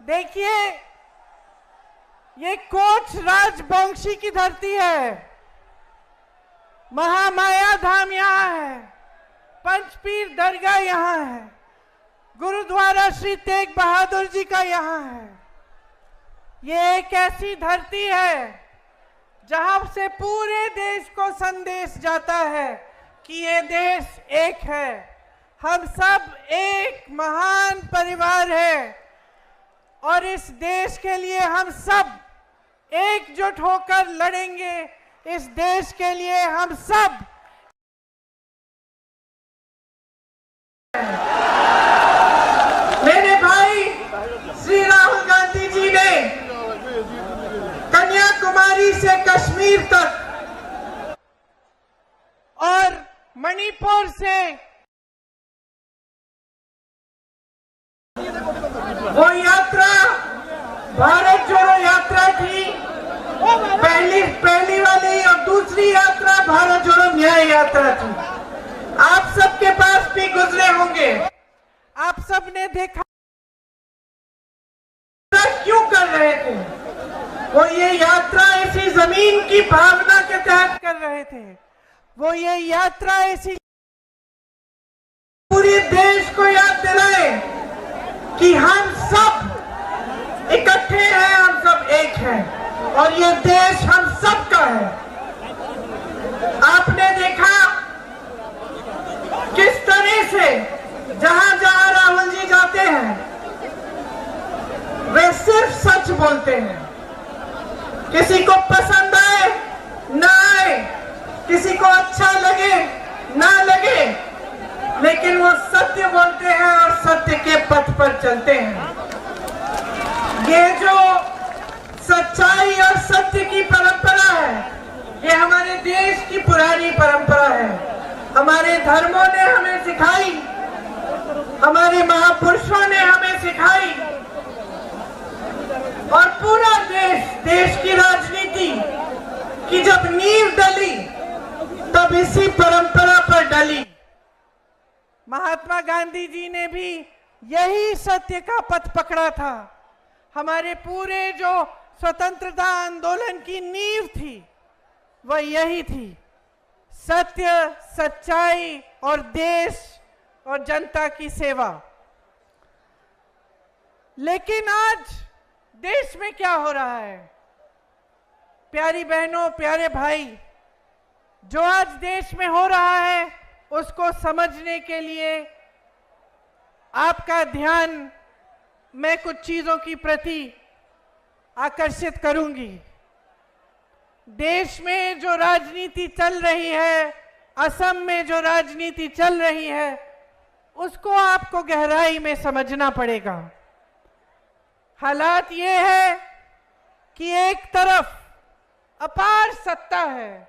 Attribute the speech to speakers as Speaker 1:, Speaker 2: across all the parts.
Speaker 1: देखिए, ये कोच राजवंशी की धरती है, महामाया धाम यहाँ है, पंचपीर दरगाह यहाँ है, गुरुद्वारा श्री तेग बहादुर जी का यहाँ है। ये एक ऐसी धरती है जहां से पूरे देश को संदेश जाता है कि ये देश एक है, हम सब एक महान परिवार है और इस देश के लिए हम सब एकजुट होकर लड़ेंगे। इस देश के लिए हम सब मेरे भाई श्री राहुल गांधी जी ने कन्याकुमारी से कश्मीर तक और मणिपुर से वो यात्रा भारत जोड़ो यात्रा थी, पहली वाली, और दूसरी यात्रा भारत जोड़ो न्याय यात्रा थी। आप सबके पास भी गुजरे होंगे, आप सबने देखा क्यों कर रहे थे। वो ये यात्रा इसी जमीन की भावना के तहत कर रहे थे। वो ये यात्रा इसी पूरे देश को याद दिलाए कि हम सब इकट्ठे हैं, हम सब एक हैं और ये देश हम सब का है। आपने देखा किस तरह से जहां जहां राहुल जी जाते हैं वे सिर्फ सच बोलते हैं। किसी को पसंद आए ना आए, किसी को अच्छा लगे ना लगे, लेकिन वो सत्य बोलते हैं और सत्य के पथ पर चलते हैं। ये जो सच्चाई और सत्य की परंपरा है, ये हमारे देश की पुरानी परंपरा है। हमारे धर्मों ने हमें सिखाई, हमारे महापुरुषों ने हमें सिखाई और पूरा देश की राजनीति की जब नींव डली तब इसी परंपरा पर डली। महात्मा गांधी जी ने भी यही सत्य का पथ पकड़ा था। हमारे पूरे जो स्वतंत्रता आंदोलन की नींव थी वह यही थी, सत्य, सच्चाई और देश और जनता की सेवा। लेकिन आज देश में क्या हो रहा है, प्यारी बहनों, प्यारे भाई, जो आज देश में हो रहा है उसको समझने के लिए आपका ध्यान मैं कुछ चीजों की प्रति आकर्षित करूंगी। देश में जो राजनीति चल रही है, असम में जो राजनीति चल रही है, उसको आपको गहराई में समझना पड़ेगा। हालात ये है कि एक तरफ अपार सत्ता है,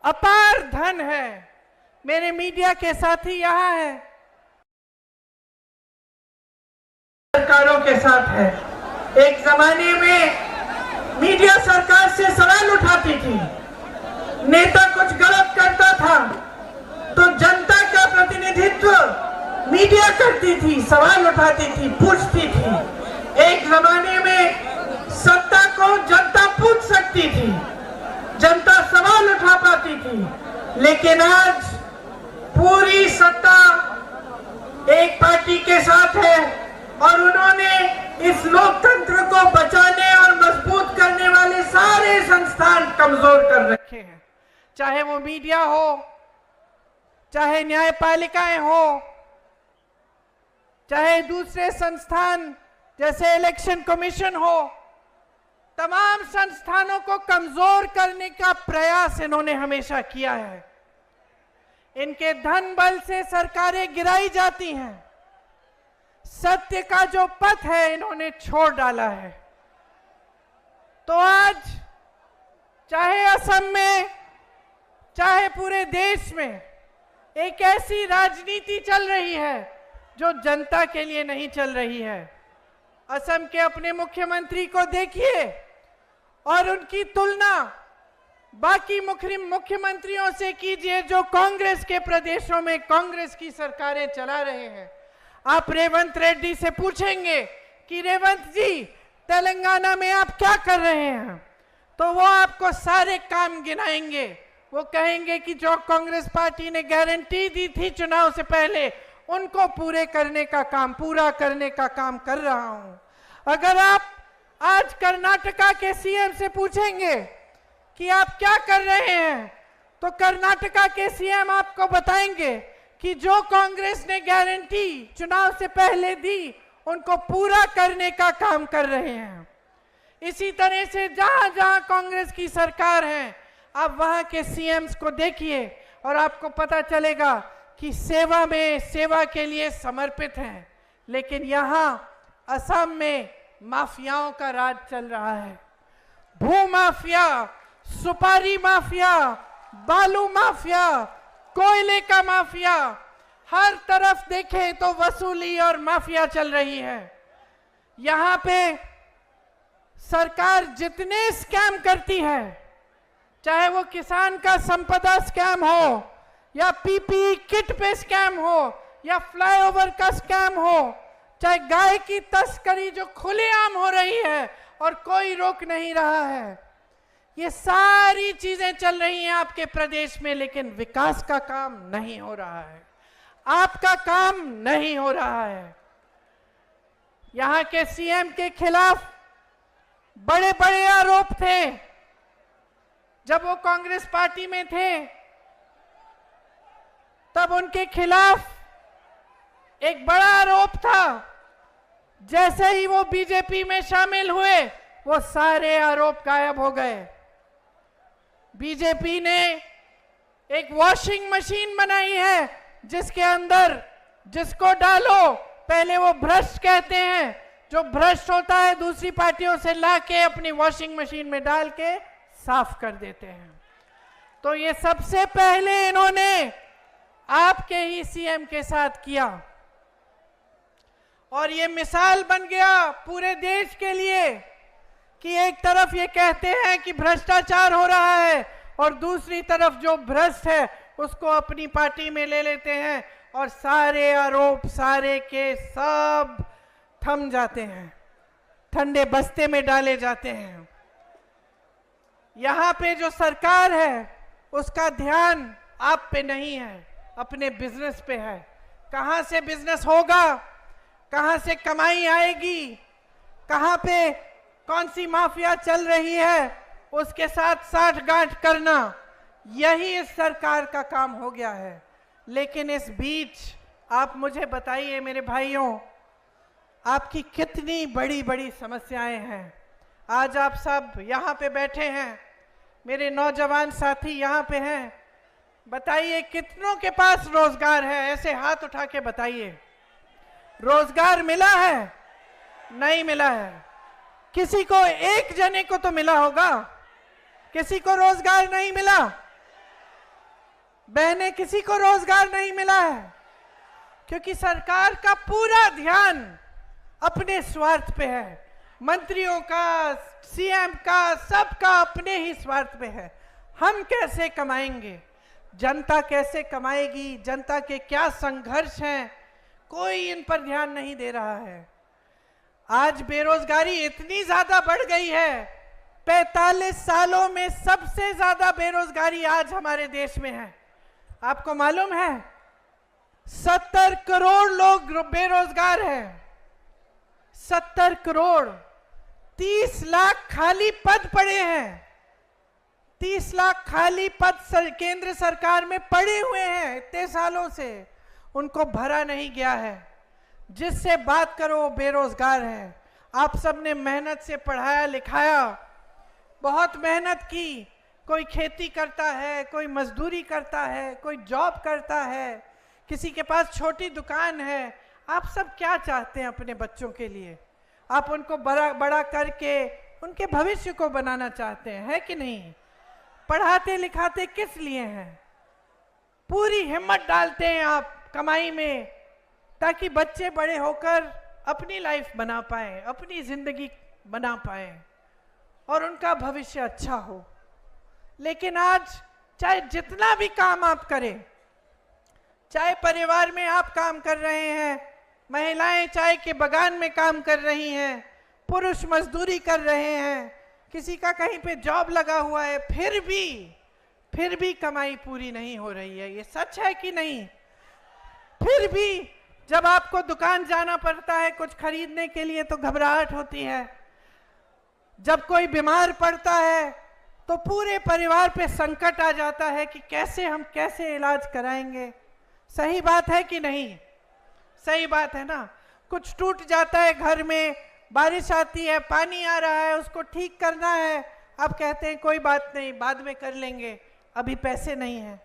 Speaker 1: अपार धन है। मेरे मीडिया के साथी यहाँ हैं, सरकारों के साथ है। एक जमाने में मीडिया सरकार से सवाल उठाती थी, नेता कुछ गलत करता था तो जनता का प्रतिनिधित्व मीडिया करती थी, सवाल उठाती थी, पूछती थी। एक जमाने में सत्ता को जनता पूछ सकती थी, जनता सवाल उठा पाती थी। लेकिन आज पूरी सत्ता एक पार्टी के साथ है और उन्होंने इस लोकतंत्र को बचाने और मजबूत करने वाले सारे संस्थान कमजोर कर रखे हैं। चाहे वो मीडिया हो, चाहे न्यायपालिकाएं हो, चाहे दूसरे संस्थान जैसे इलेक्शन कमीशन हो, तमाम संस्थानों को कमजोर करने का प्रयास इन्होंने हमेशा किया है। इनके धन बल से सरकारें गिराई जाती हैं। सत्य का जो पथ है इन्होंने छोड़ डाला है। तो आज चाहे असम में, चाहे पूरे देश में एक ऐसी राजनीति चल रही है जो जनता के लिए नहीं चल रही है। असम के अपने मुख्यमंत्री को देखिए और उनकी तुलना बाकी मुख्यमंत्रियों से कीजिए जो कांग्रेस के प्रदेशों में कांग्रेस की सरकारें चला रहे हैं। आप रेवंत रेड्डी से पूछेंगे कि रेवंत जी तेलंगाना में आप क्या कर रहे हैं, तो वो आपको सारे काम गिनाएंगे। वो कहेंगे कि जो कांग्रेस पार्टी ने गारंटी दी थी चुनाव से पहले, उनको पूरा करने का काम कर रहा हूं। अगर आप आज कर्नाटका के सीएम से पूछेंगे कि आप क्या कर रहे हैं, तो कर्नाटका के सीएम आपको बताएंगे कि जो कांग्रेस ने गारंटी चुनाव से पहले दी, उनको पूरा करने का काम कर रहे हैं। इसी तरह से जहां जहां कांग्रेस की सरकार है, आप वहां के सीएम्स को देखिए और आपको पता चलेगा कि सेवा में, सेवा के लिए समर्पित हैं। लेकिन यहां असम में माफियाओं का राज चल रहा है। भू माफिया, सुपारी माफिया, बालू माफिया, कोयले का माफिया, हर तरफ देखें तो वसूली और माफिया चल रही है। यहां पे सरकार जितने स्कैम करती है, चाहे वो किसान का संपदा स्कैम हो, या पीपीई किट पे स्कैम हो, या फ्लाईओवर का स्कैम हो, चाहे गाय की तस्करी जो खुलेआम हो रही है और कोई रोक नहीं रहा है, ये सारी चीजें चल रही हैं आपके प्रदेश में, लेकिन विकास का काम नहीं हो रहा है, आपका काम नहीं हो रहा है। यहां के सीएम के खिलाफ बड़े बड़े आरोप थे जब वो कांग्रेस पार्टी में थे, तब उनके खिलाफ एक बड़ा आरोप था। जैसे ही वो बीजेपी में शामिल हुए, वो सारे आरोप गायब हो गए। बीजेपी ने एक वॉशिंग मशीन बनाई है, जिसके अंदर जिसको डालो पहले वो भ्रष्ट कहते हैं, जो भ्रष्ट होता है दूसरी पार्टियों से लाके अपनी वॉशिंग मशीन में डाल के साफ कर देते हैं। तो ये सबसे पहले इन्होंने आपके ही सीएम के साथ किया, और ये मिसाल बन गया पूरे देश के लिए कि एक तरफ ये कहते हैं कि भ्रष्टाचार हो रहा है, और दूसरी तरफ जो भ्रष्ट है उसको अपनी पार्टी में ले लेते हैं, और सारे आरोप सारे के सब थम जाते हैं, ठंडे बस्ते में डाले जाते हैं। यहां पे जो सरकार है उसका ध्यान आप पे नहीं है, अपने बिजनेस पे है। कहां से बिजनेस होगा, कहां से कमाई आएगी, कहां पे कौन सी माफिया चल रही है, उसके साथ साठगांठ करना, यही इस सरकार का काम हो गया है। लेकिन इस बीच आप मुझे बताइए मेरे भाइयों, आपकी कितनी बड़ी बड़ी समस्याएं हैं। आज आप सब यहाँ पे बैठे हैं, मेरे नौजवान साथी यहाँ पे हैं, बताइए कितनों के पास रोजगार है? ऐसे हाथ उठा के बताइए। रोजगार मिला है? नहीं मिला है। किसी को, एक जने को तो मिला होगा, किसी को रोजगार नहीं मिला? बहने, किसी को रोजगार नहीं मिला है, क्योंकि सरकार का पूरा ध्यान अपने स्वार्थ पे है। मंत्रियों का, सीएम का, सबका अपने ही स्वार्थ पे है। हम कैसे कमाएंगे, जनता कैसे कमाएगी, जनता के क्या संघर्ष हैं, कोई इन पर ध्यान नहीं दे रहा है। आज बेरोजगारी इतनी ज्यादा बढ़ गई है, 45 सालों में सबसे ज्यादा बेरोजगारी आज हमारे देश में है। आपको मालूम है 70 करोड़ लोग बेरोजगार हैं, 70 करोड़। 30 लाख खाली पद पड़े हैं, 30 लाख खाली पद केंद्र सरकार में पड़े हुए हैं इतने सालों से, उनको भरा नहीं गया है। जिससे बात करो वो बेरोजगार है। आप सबने मेहनत से पढ़ाया लिखाया, बहुत मेहनत की, कोई खेती करता है, कोई मजदूरी करता है, कोई जॉब करता है, किसी के पास छोटी दुकान है। आप सब क्या चाहते हैं अपने बच्चों के लिए? आप उनको बड़ा करके उनके भविष्य को बनाना चाहते हैं, है कि नहीं? पढ़ाते लिखाते किस लिए हैं? पूरी हिम्मत डालते हैं आप कमाई में, ताकि बच्चे बड़े होकर अपनी लाइफ बना पाएं, अपनी जिंदगी बना पाएं और उनका भविष्य अच्छा हो। लेकिन आज चाहे जितना भी काम आप करें, चाहे परिवार में आप काम कर रहे हैं महिलाएं चाय के बगान में काम कर रही हैं, पुरुष मजदूरी कर रहे हैं, किसी का कहीं पे जॉब लगा हुआ है, फिर भी कमाई पूरी नहीं हो रही है। ये सच है कि नहीं? फिर भी जब आपको दुकान जाना पड़ता है कुछ खरीदने के लिए तो घबराहट होती है। जब कोई बीमार पड़ता है तो पूरे परिवार पे संकट आ जाता है कि कैसे इलाज कराएंगे। सही बात है कि नहीं? सही बात है ना। कुछ टूट जाता है घर में, बारिश आती है, पानी आ रहा है, उसको ठीक करना है, अब कहते हैं कोई बात नहीं, बाद में कर लेंगे, अभी पैसे नहीं है।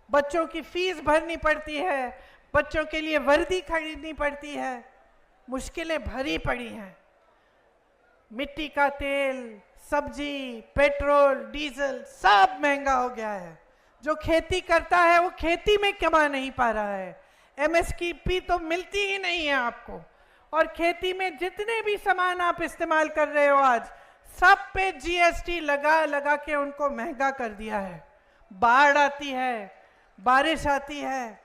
Speaker 1: बच्चों की फीस भरनी पड़ती है, बच्चों के लिए वर्दी खरीदनी पड़ती है, मुश्किलें भरी पड़ी हैं। मिट्टी का तेल, सब्जी, पेट्रोल, डीजल सब महंगा हो गया है। जो खेती करता है वो खेती में कमा नहीं पा रहा है, एमएसपी तो मिलती ही नहीं है आपको। और खेती में जितने भी सामान आप इस्तेमाल कर रहे हो आज, सब पे जीएसटी लगा लगा के उनको महंगा कर दिया है। बाढ़ आती है, बारिश आती है,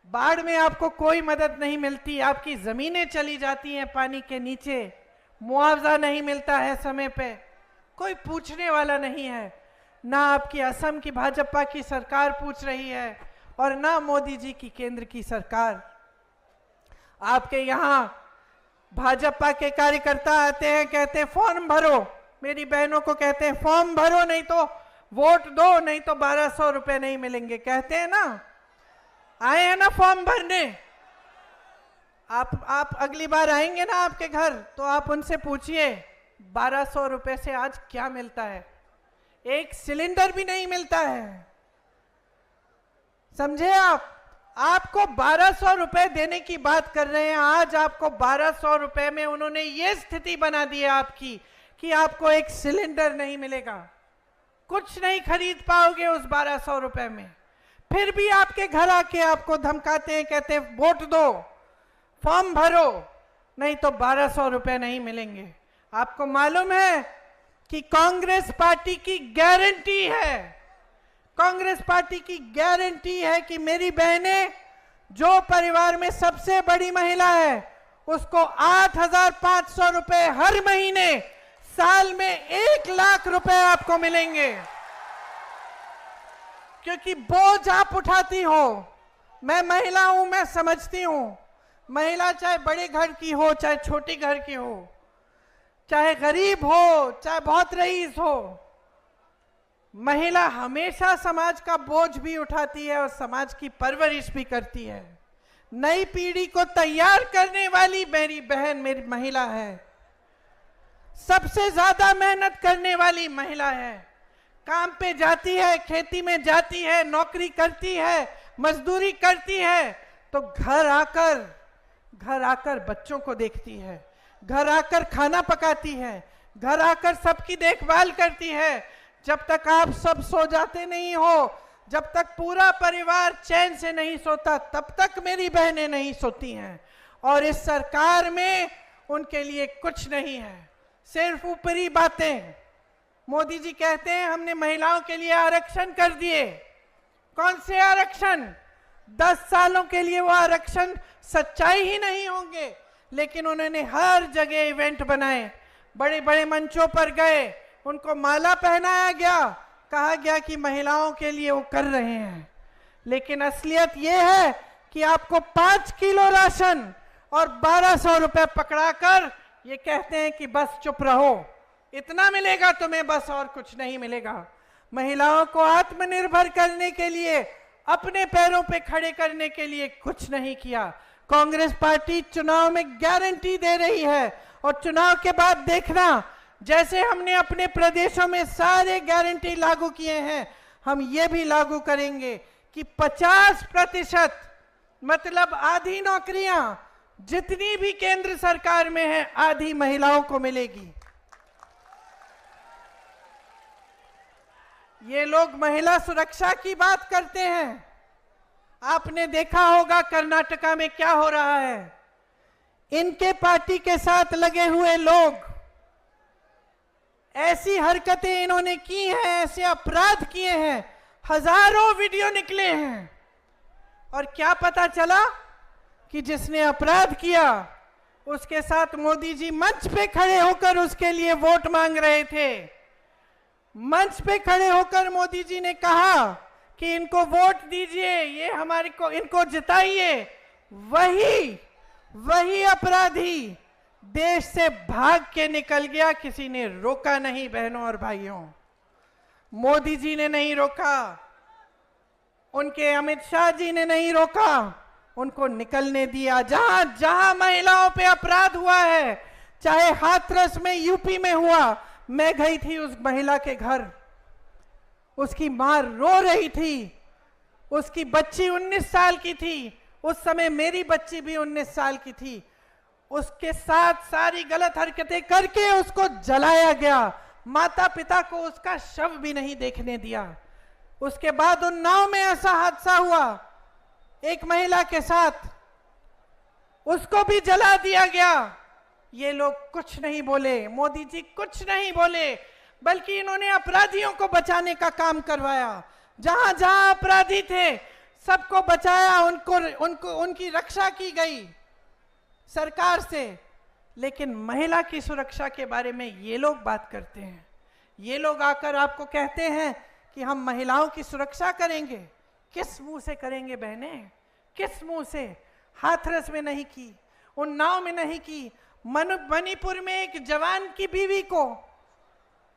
Speaker 1: बाढ़ में आपको कोई मदद नहीं मिलती, आपकी जमीनें चली जाती हैं पानी के नीचे, मुआवजा नहीं मिलता है समय पे, कोई पूछने वाला नहीं है। ना आपकी असम की भाजपा की सरकार पूछ रही है और ना मोदी जी की केंद्र की सरकार। आपके यहाँ भाजपा के कार्यकर्ता आते हैं, कहते हैं फॉर्म भरो, मेरी बहनों को कहते हैं फॉर्म भरो नहीं तो वोट दो, नहीं तो 1200 रुपए नहीं मिलेंगे, कहते हैं ना। आए हैं ना फॉर्म भरने? आप अगली बार आएंगे ना आपके घर तो आप उनसे पूछिए 1200 रुपए से आज क्या मिलता है। एक सिलेंडर भी नहीं मिलता है, समझे आप? आपको 1200 रुपए देने की बात कर रहे हैं। आज आपको 1200 रुपए में उन्होंने ये स्थिति बना दी है आपकी कि आपको एक सिलेंडर नहीं मिलेगा, कुछ नहीं खरीद पाओगे उस 1200 रुपए में। फिर भी आपके घर आके आपको धमकाते हैं, कहते हैं वोट दो, फॉर्म भरो, नहीं तो 1200 रुपए नहीं मिलेंगे। आपको मालूम है कि कांग्रेस पार्टी की गारंटी है, कांग्रेस पार्टी की गारंटी है कि मेरी बहनें, जो परिवार में सबसे बड़ी महिला है, उसको 8,500 रुपए हर महीने, साल में 1 लाख रुपए आपको मिलेंगे। क्योंकि बोझ आप उठाती हो। मैं महिला हूं, मैं समझती हूं, महिला चाहे बड़े घर की हो, चाहे छोटी घर की हो, चाहे गरीब हो, चाहे बहुत रईस हो, महिला हमेशा समाज का बोझ भी उठाती है और समाज की परवरिश भी करती है। नई पीढ़ी को तैयार करने वाली मेरी बहन मेरी महिला है, सबसे ज्यादा मेहनत करने वाली महिला है। काम पे जाती है, खेती में जाती है, नौकरी करती है, मजदूरी करती है, तो घर आकर बच्चों को देखती है, घर आकर खाना पकाती है, घर आकर सबकी देखभाल करती है। जब तक आप सब सो जाते नहीं हो, जब तक पूरा परिवार चैन से नहीं सोता, तब तक मेरी बहनें नहीं सोती हैं। और इस सरकार में उनके लिए कुछ नहीं है, सिर्फ ऊपरी बातें। मोदी जी कहते हैं हमने महिलाओं के लिए आरक्षण कर दिए। कौन से आरक्षण? 10 सालों के लिए वो आरक्षण सच्चाई ही नहीं होंगे, लेकिन उन्होंने हर जगह इवेंट बनाए, बड़े बड़े मंचों पर गए, उनको माला पहनाया गया, कहा गया कि महिलाओं के लिए वो कर रहे हैं। लेकिन असलियत ये है कि आपको 5 किलो राशन और 1200 रुपए पकड़ाकर ये कहते हैं कि बस चुप रहो, इतना मिलेगा तुम्हें, बस और कुछ नहीं मिलेगा। महिलाओं को आत्मनिर्भर करने के लिए, अपने पैरों पे खड़े करने के लिए कुछ नहीं किया। कांग्रेस पार्टी चुनाव में गारंटी दे रही है और चुनाव के बाद देखना, जैसे हमने अपने प्रदेशों में सारे गारंटी लागू किए हैं, हम ये भी लागू करेंगे कि 50% मतलब आधी नौकरियां जितनी भी केंद्र सरकार में है, आधी महिलाओं को मिलेगी। ये लोग महिला सुरक्षा की बात करते हैं। आपने देखा होगा कर्नाटका में क्या हो रहा है। इनके पार्टी के साथ लगे हुए लोग, ऐसी हरकतें इन्होंने की हैं, ऐसे अपराध किए हैं, हजारों वीडियो निकले हैं। और क्या पता चला कि जिसने अपराध किया उसके साथ मोदी जी मंच पे खड़े होकर उसके लिए वोट मांग रहे थे। मंच पे खड़े होकर मोदी जी ने कहा कि इनको वोट दीजिए, ये हमारे को इनको जिताइए। वही अपराधी देश से भाग के निकल गया, किसी ने रोका नहीं। बहनों और भाइयों, मोदी जी ने नहीं रोका, उनके अमित शाह जी ने नहीं रोका, उनको निकलने दिया। जहां जहां महिलाओं पे अपराध हुआ है, चाहे हाथरस में यूपी में हुआ, मैं गई थी उस महिला के घर, उसकी मां रो रही थी, उसकी बच्ची 19 साल की थी, उस समय मेरी बच्ची भी 19 साल की थी। उसके साथ सारी गलत हरकतें करके उसको जलाया गया, माता पिता को उसका शव भी नहीं देखने दिया। उसके बाद उन्नाव में ऐसा हादसा हुआ एक महिला के साथ, उसको भी जला दिया गया। ये लोग कुछ नहीं बोले, मोदी जी कुछ नहीं बोले, बल्कि इन्होंने अपराधियों को बचाने का काम करवाया। जहां जहां अपराधी थे सबको बचाया, उनकी रक्षा की गई सरकार से। लेकिन महिला की सुरक्षा के बारे में ये लोग बात करते हैं। ये लोग आकर आपको कहते हैं कि हम महिलाओं की सुरक्षा करेंगे। किस मुंह से करेंगे बहनें, किस मुंह से? हाथरस में नहीं की, उन्नाव में नहीं की, मणिपुर में एक जवान की बीवी को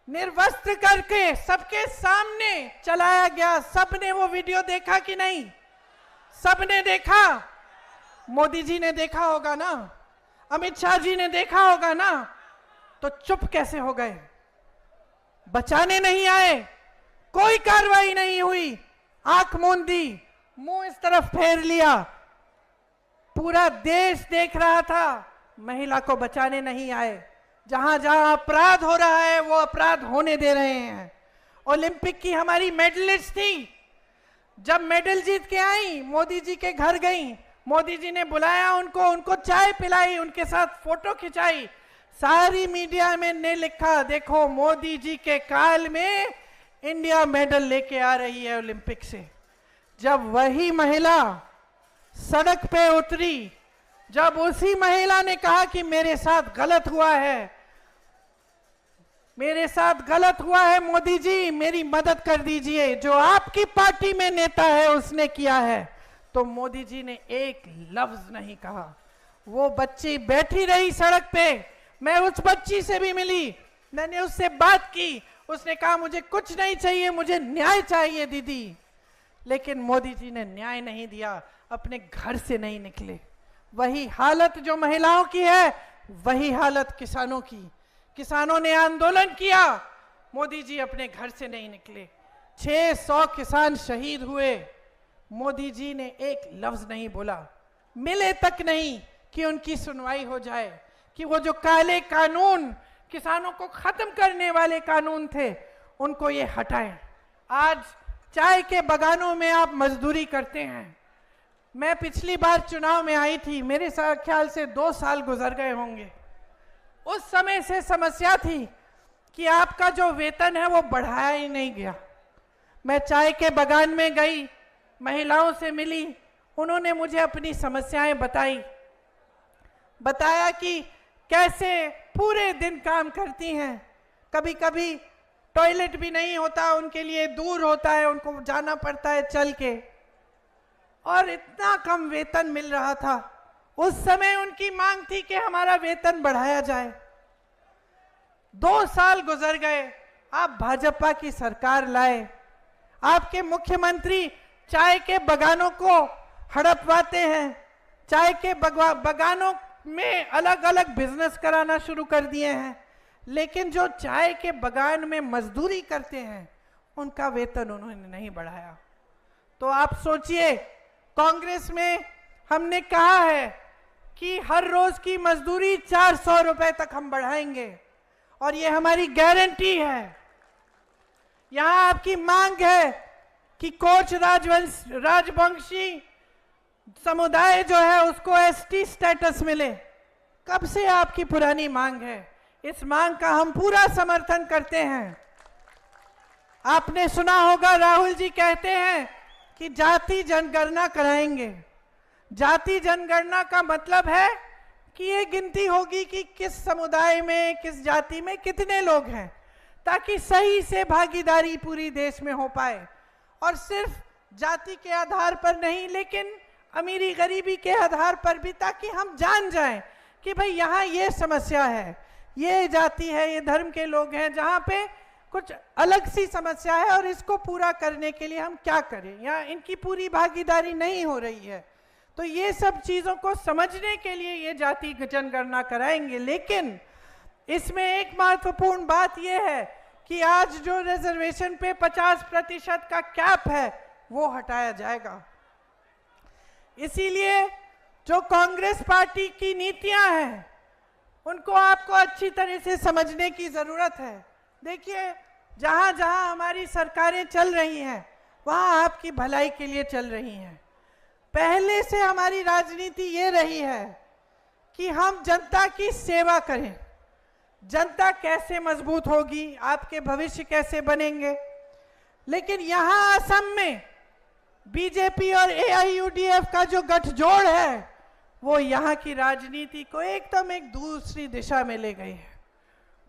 Speaker 1: निर्वस्त्र करके सबके सामने चलाया गया। सबने वो वीडियो देखा कि नहीं? सबने देखा। मोदी जी ने देखा होगा ना, अमित शाह जी ने देखा होगा ना, तो चुप कैसे हो गए? बचाने नहीं आए, कोई कार्रवाई नहीं हुई, आंख मूंद दी, मुंह इस तरफ फेर लिया। पूरा देश देख रहा था, महिला को बचाने नहीं आए। जहां जहां अपराध हो रहा है वो अपराध होने दे रहे हैं। ओलंपिक की हमारी मेडलिस्ट थी, जब मेडल जीत के आई मोदी जी के घर गई, मोदी जी ने बुलाया उनको चाय पिलाई, उनके साथ फोटो खिंचाई। सारी मीडिया में ने लिखा, देखो मोदी जी के काल में इंडिया मेडल लेके आ रही है ओलंपिक से। जब वही महिला सड़क पे उतरी, जब उसी महिला ने कहा कि मेरे साथ गलत हुआ है, मेरे साथ गलत हुआ है, मोदी जी मेरी मदद कर दीजिए, जो आपकी पार्टी में नेता है उसने किया है, तो मोदी जी ने एक लफ्ज नहीं कहा। वो बच्ची बैठी रही सड़क पे, मैं उस बच्ची से भी मिली, मैंने उससे बात की, उसने कहा मुझे कुछ नहीं चाहिए, मुझे न्याय चाहिए दीदी। लेकिन मोदी जी ने न्याय नहीं दिया, अपने घर से नहीं निकले। वही हालत जो महिलाओं की है, वही हालत किसानों की। किसानों ने आंदोलन किया, मोदी जी अपने घर से नहीं निकले। 600 किसान शहीद हुए, मोदी जी ने एक लफ्ज नहीं बोला, मिले तक नहीं कि उनकी सुनवाई हो जाए, कि वो जो काले कानून, किसानों को खत्म करने वाले कानून थे, उनको ये हटाएं। आज चाय के बागानों में आप मजदूरी करते हैं। मैं पिछली बार चुनाव में आई थी, मेरे साथ ख्याल से 2 साल गुजर गए होंगे। उस समय से समस्या थी कि आपका जो वेतन है वो बढ़ाया ही नहीं गया। मैं चाय के बागान में गई, महिलाओं से मिली, उन्होंने मुझे अपनी समस्याएं बताया कि कैसे पूरे दिन काम करती हैं, कभी कभी टॉयलेट भी नहीं होता उनके लिए, दूर होता है, उनको जाना पड़ता है चल के, और इतना कम वेतन मिल रहा था। उस समय उनकी मांग थी कि हमारा वेतन बढ़ाया जाए। 2 साल गुजर गए, आप भाजपा की सरकार लाए, आपके मुख्यमंत्री चाय के बागानों को हड़पवाते हैं, चाय के बागानों में अलग अलग बिजनेस कराना शुरू कर दिए हैं, लेकिन जो चाय के बागान में मजदूरी करते हैं उनका वेतन उन्होंने नहीं बढ़ाया। तो आप सोचिए, कांग्रेस में हमने कहा है कि हर रोज की मजदूरी 400 रुपए तक हम बढ़ाएंगे, और ये हमारी गारंटी है। यहां आपकी मांग है कि कोच राजवंशी समुदाय जो है उसको एसटी स्टेटस मिले। कब से आपकी पुरानी मांग है, इस मांग का हम पूरा समर्थन करते हैं। आपने सुना होगा राहुल जी कहते हैं कि जाति जनगणना कराएंगे। जाति जनगणना का मतलब है कि ये गिनती होगी कि किस समुदाय में, किस जाति में कितने लोग हैं, ताकि सही से भागीदारी पूरी देश में हो पाए। और सिर्फ जाति के आधार पर नहीं, लेकिन अमीरी गरीबी के आधार पर भी, ताकि हम जान जाएं कि भाई यहाँ ये समस्या है, ये जाति है, ये धर्म के लोग हैं जहाँ पे कुछ अलग सी समस्या है और इसको पूरा करने के लिए हम क्या करें, या इनकी पूरी भागीदारी नहीं हो रही है। तो ये सब चीज़ों को समझने के लिए ये जाति जनगणना कराएंगे। लेकिन इसमें एक महत्वपूर्ण बात यह है कि आज जो रिजर्वेशन पे 50% का कैप है वो हटाया जाएगा। इसीलिए जो कांग्रेस पार्टी की नीतियां हैं उनको आपको अच्छी तरह से समझने की ज़रूरत है। देखिए, जहाँ जहाँ हमारी सरकारें चल रही हैं वहाँ आपकी भलाई के लिए चल रही हैं। पहले से हमारी राजनीति ये रही है कि हम जनता की सेवा करें। जनता कैसे मजबूत होगी, आपके भविष्य कैसे बनेंगे। लेकिन यहाँ असम में बीजेपी और AIUDF का जो गठजोड़ है वो यहाँ की राजनीति को एकदम एक दूसरी दिशा में ले गई है।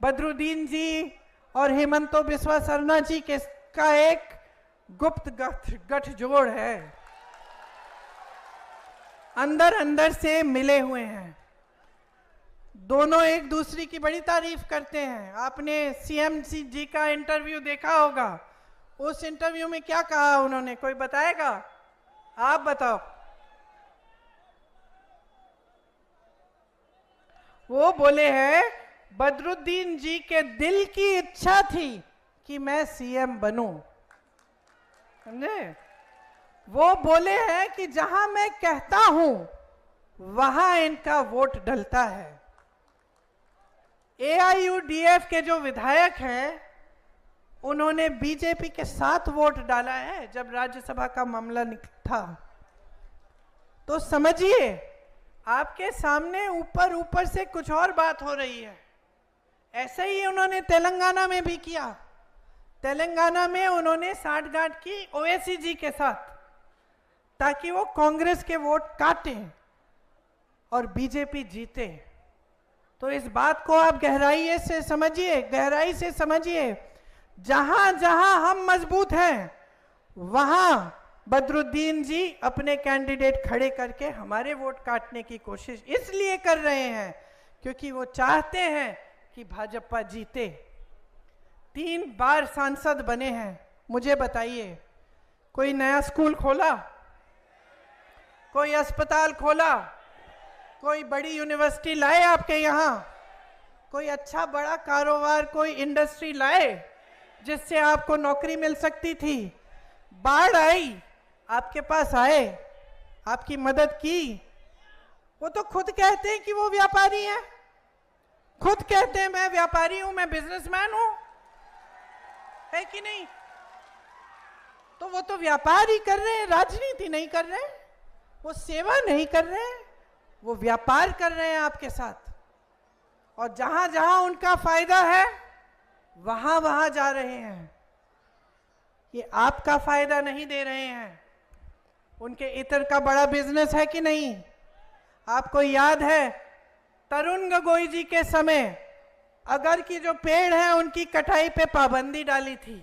Speaker 1: बदरुद्दीन जी और हेमंतो बिस्वा शर्मा जी के का एक गुप्त गठजोड़ है, अंदर अंदर से मिले हुए हैं। दोनों एक दूसरे की बड़ी तारीफ करते हैं। आपने CM जी का इंटरव्यू देखा होगा, उस इंटरव्यू में क्या कहा उन्होंने, कोई बताएगा? आप बताओ। वो बोले हैं बदरुद्दीन जी के दिल की इच्छा थी कि मैं CM बनूं, समझे? वो बोले हैं कि जहां मैं कहता हूं वहां इनका वोट डलता है। AIUDF के जो विधायक हैं उन्होंने बीजेपी के साथ वोट डाला है जब राज्यसभा का मामला था। तो समझिए, आपके सामने ऊपर ऊपर से कुछ और बात हो रही है। ऐसे ही उन्होंने तेलंगाना में भी किया। तेलंगाना में उन्होंने साठगांठ की ओवैसी जी के साथ, ताकि वो कांग्रेस के वोट काटें और बीजेपी जीते। तो इस बात को आप गहराई से समझिए। जहां जहां हम मजबूत हैं वहां बदरुद्दीन जी अपने कैंडिडेट खड़े करके हमारे वोट काटने की कोशिश इसलिए कर रहे हैं क्योंकि वो चाहते हैं कि भाजपा जीते। 3 बार सांसद बने हैं। मुझे बताइए, कोई नया स्कूल खोला, कोई अस्पताल खोला, कोई बड़ी यूनिवर्सिटी लाए आपके यहाँ, कोई अच्छा बड़ा कारोबार, कोई इंडस्ट्री लाए जिससे आपको नौकरी मिल सकती थी? बाढ़ आई, आपके पास आए, आपकी मदद की। वो तो खुद कहते हैं कि वो व्यापारी हैं, खुद कहते हैं मैं व्यापारी हूं, मैं बिजनेसमैन हूं, है कि नहीं? तो वो तो व्यापार ही कर रहे हैं, राजनीति नहीं कर रहे हैं, वो सेवा नहीं कर रहे हैं, वो व्यापार कर रहे हैं आपके साथ। और जहां जहां उनका फायदा है वहां वहां जा रहे हैं। ये आपका फायदा नहीं दे रहे हैं। उनके इतर का बड़ा बिजनेस है कि नहीं? आपको याद है तरुण गोगोई जी के समय अगर की जो पेड़ हैं उनकी कटाई पे पाबंदी डाली थी,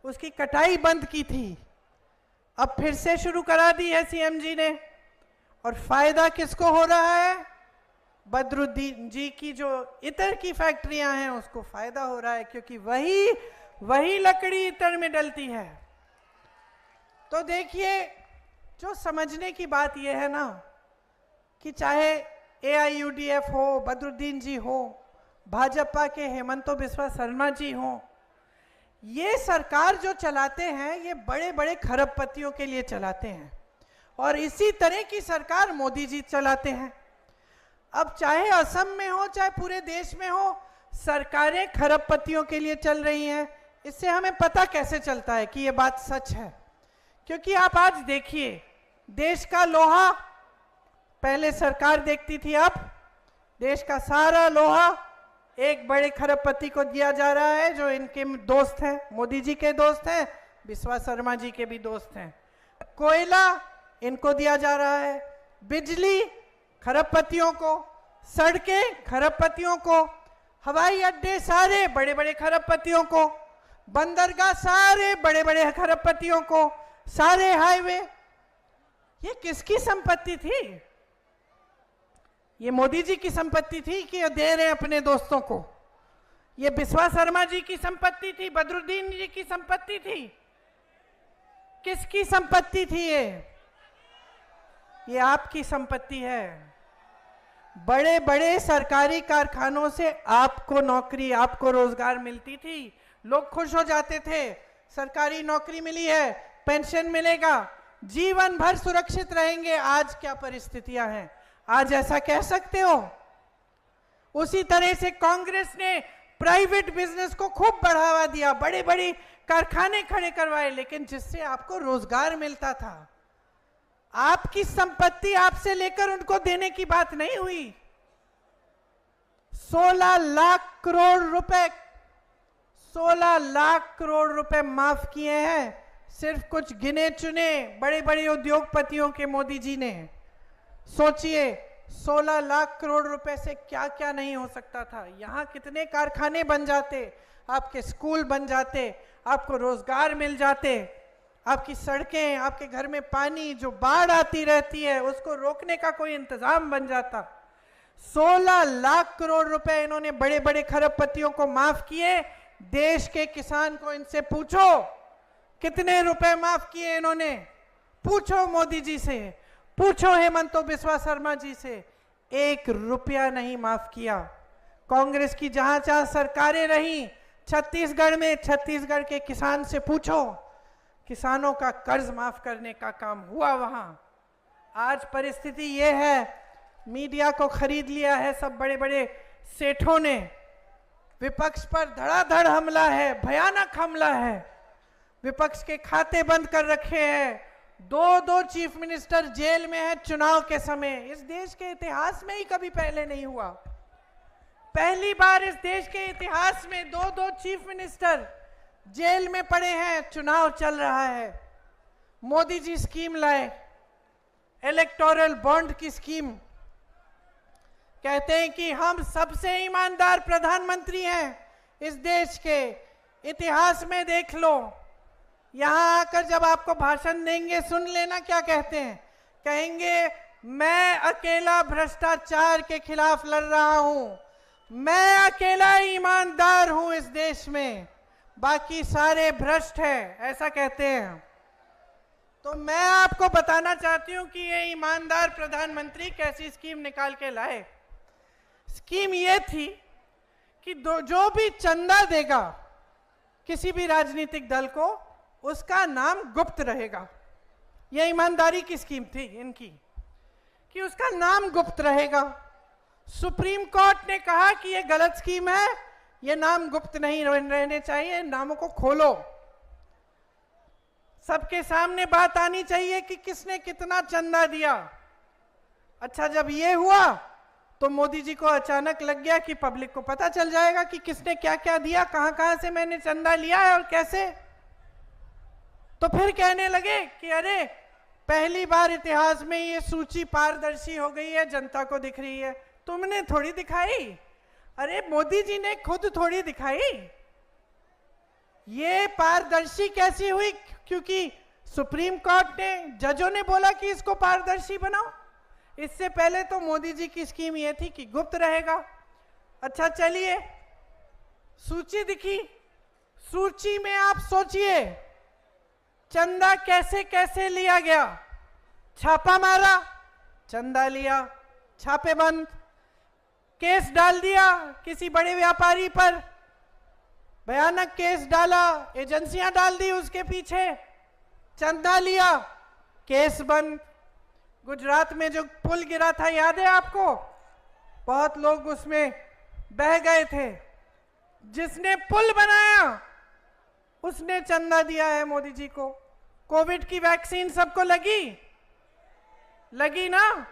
Speaker 1: उसकी कटाई बंद की थी। अब फिर से शुरू करा दी है CM जी ने। और फायदा किसको हो रहा है? बदरुद्दीन जी की जो इतर की फैक्ट्रियां हैं उसको फायदा हो रहा है, क्योंकि वही लकड़ी इतर में डलती है। तो देखिए, जो समझने की बात यह है ना कि चाहे AIUDF हो, बदरुद्दीन जी हो, भाजपा के हेमंतो बिस्वा शर्मा जी हो, ये सरकार जो चलाते हैं ये बड़े बड़े खरबपतियों के लिए चलाते हैं। और इसी तरह की सरकार मोदी जी चलाते हैं। अब चाहे असम में हो चाहे पूरे देश में हो, सरकारें खरबपतियों के लिए चल रही हैं। इससे हमें पता कैसे चलता है कि ये बात सच है? क्योंकि आप आज देखिए, देश का लोहा पहले सरकार देखती थी, अब देश का सारा लोहा एक बड़े खरबपति को दिया जा रहा है जो इनके दोस्त हैं, मोदी जी के दोस्त हैं, बिस्वा शर्मा जी के भी दोस्त हैं। कोयला इनको दिया जा रहा है, बिजली खरबपतियों को, सड़कें खरबपतियों को, हवाई अड्डे सारे बड़े बड़े खरबपतियों को, बंदरगाह सारे बड़े बड़े खरबपतियों को, सारे हाईवे। ये किसकी संपत्ति थी? ये मोदी जी की संपत्ति थी कि ये दे रहे हैं अपने दोस्तों को? ये बिस्वा शर्मा जी की संपत्ति थी? बदरुद्दीन जी की संपत्ति थी? किसकी संपत्ति थी ये आपकी संपत्ति है। बड़े बड़े सरकारी कारखानों से आपको नौकरी, आपको रोजगार मिलती थी, लोग खुश हो जाते थे, सरकारी नौकरी मिली है, पेंशन मिलेगा, जीवन भर सुरक्षित रहेंगे। आज क्या परिस्थितियां हैं? आज ऐसा कह सकते हो? उसी तरह से कांग्रेस ने प्राइवेट बिजनेस को खूब बढ़ावा दिया, बड़े बड़े कारखाने खड़े करवाए, लेकिन जिससे आपको रोजगार मिलता था। आपकी संपत्ति आपसे लेकर उनको देने की बात नहीं हुई। 16 लाख करोड़ रुपए, 16 लाख करोड़ रुपए माफ किए हैं सिर्फ कुछ गिने चुने बड़े बड़े उद्योगपतियों के मोदी जी ने। सोचिए 16 लाख करोड़ रुपए से क्या क्या नहीं हो सकता था। यहां कितने कारखाने बन जाते, आपके स्कूल बन जाते, आपको रोजगार मिल जाते, आपकी सड़कें, आपके घर में पानी, जो बाढ़ आती रहती है उसको रोकने का कोई इंतजाम बन जाता। 16 लाख करोड़ रुपए इन्होंने बड़े बड़े खरबपतियों को माफ किए। देश के किसान को इनसे पूछो कितने रुपए माफ किए इन्होंने। पूछो मोदी जी से, पूछो हेमंत बिस्वा शर्मा जी से, 1 रुपया नहीं माफ किया। कांग्रेस की जहां जहां सरकारें रही, छत्तीसगढ़ में छत्तीसगढ़ के किसान से पूछो, किसानों का कर्ज माफ करने का काम हुआ वहां। आज परिस्थिति ये है, मीडिया को खरीद लिया है सब बड़े बड़े सेठों ने, विपक्ष पर धड़ाधड़ हमला है, भयानक हमला है, विपक्ष के खाते बंद कर रखे हैं, 2 चीफ मिनिस्टर जेल में है चुनाव के समय। इस देश के इतिहास में ही कभी पहले नहीं हुआ। पहली बार इस देश के इतिहास में 2 चीफ मिनिस्टर जेल में पड़े हैं, चुनाव चल रहा है। मोदी जी स्कीम लाए, इलेक्टोरल बॉन्ड की स्कीम। कहते हैं कि हम सबसे ईमानदार प्रधानमंत्री हैं इस देश के इतिहास में। देख लो, यहां आकर जब आपको भाषण देंगे सुन लेना क्या कहते हैं। कहेंगे मैं अकेला भ्रष्टाचार के खिलाफ लड़ रहा हूं, मैं अकेला ईमानदार हूं इस देश में, बाकी सारे भ्रष्ट हैं, ऐसा कहते हैं। तो मैं आपको बताना चाहती हूं कि ये ईमानदार प्रधानमंत्री कैसी स्कीम निकाल के लाए। स्कीम ये थी कि जो भी चंदा देगा किसी भी राजनीतिक दल को, उसका नाम गुप्त रहेगा। यह ईमानदारी की स्कीम थी इनकी कि उसका नाम गुप्त रहेगा। सुप्रीम कोर्ट ने कहा कि यह गलत स्कीम है, यह नाम गुप्त नहीं रहने चाहिए, नामों को खोलो, सबके सामने बात आनी चाहिए कि किसने कितना चंदा दिया। अच्छा, जब ये हुआ तो मोदी जी को अचानक लग गया कि पब्लिक को पता चल जाएगा कि किसने क्या क्या दिया, कहां कहां से मैंने चंदा लिया है और कैसे। तो फिर कहने लगे कि अरे पहली बार इतिहास में ये सूची पारदर्शी हो गई है, जनता को दिख रही है। तुमने थोड़ी दिखाई, अरे मोदी जी ने खुद थोड़ी दिखाई। ये पारदर्शी कैसी हुई? क्योंकि सुप्रीम कोर्ट ने, जजों ने बोला कि इसको पारदर्शी बनाओ। इससे पहले तो मोदी जी की स्कीम ये थी कि गुप्त रहेगा। अच्छा चलिए, सूची दिखी, सूची में आप सोचिए चंदा कैसे कैसे लिया गया। छापा मारा, चंदा लिया, छापे बंद, केस डाल दिया किसी बड़े व्यापारी पर, भयानक केस डाला, एजेंसियां डाल दी उसके पीछे, चंदा लिया, केस बंद। गुजरात में जो पुल गिरा था याद है आपको? बहुत लोग उसमें बह गए थे। जिसने पुल बनाया उसने चंदा दिया है मोदी जी को। कोविड की वैक्सीन सबको लगी ना?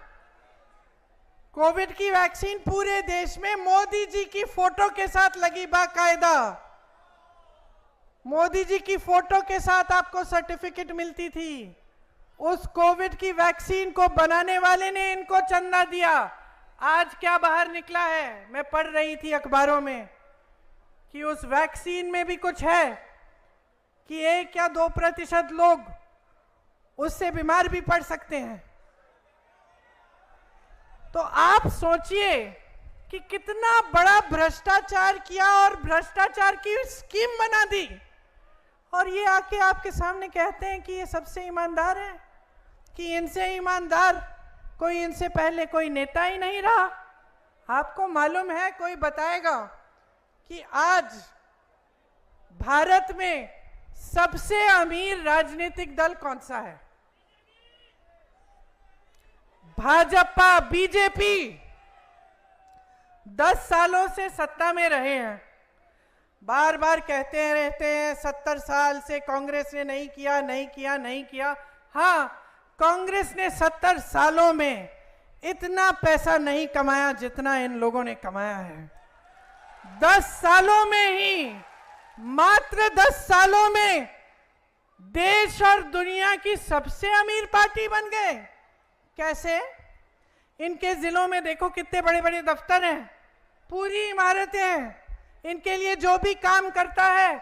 Speaker 1: कोविड की वैक्सीन पूरे देश में मोदी जी की फोटो के साथ लगी, बाकायदा मोदी जी की फोटो के साथ आपको सर्टिफिकेट मिलती थी। उस कोविड की वैक्सीन को बनाने वाले ने इनको चंदा दिया। आज क्या बाहर निकला है, मैं पढ़ रही थी अखबारों में कि उस वैक्सीन में भी कुछ है कि 1 या 2% लोग उससे बीमार भी पड़ सकते हैं। तो आप सोचिए कि कितना बड़ा भ्रष्टाचार किया और भ्रष्टाचार की स्कीम बना दी, और ये आके आपके सामने कहते हैं कि ये सबसे ईमानदार है, कि इनसे ईमानदार कोई इनसे पहले कोई नेता ही नहीं रहा। आपको मालूम है, कोई बताएगा कि आज भारत में सबसे अमीर राजनीतिक दल कौन सा है? भाजपा, बीजेपी 10 सालों से सत्ता में रहे हैं। बार बार कहते रहते हैं 70 साल से कांग्रेस ने नहीं किया, नहीं किया, नहीं किया। हाँ, कांग्रेस ने 70 सालों में इतना पैसा नहीं कमाया जितना इन लोगों ने कमाया है। 10 सालों में ही, मात्र 10 सालों में देश और दुनिया की सबसे अमीर पार्टी बन गए। कैसे? इनके जिलों में देखो कितने बड़े बड़े दफ्तर हैं, पूरी इमारतें हैं। इनके लिए जो भी काम करता है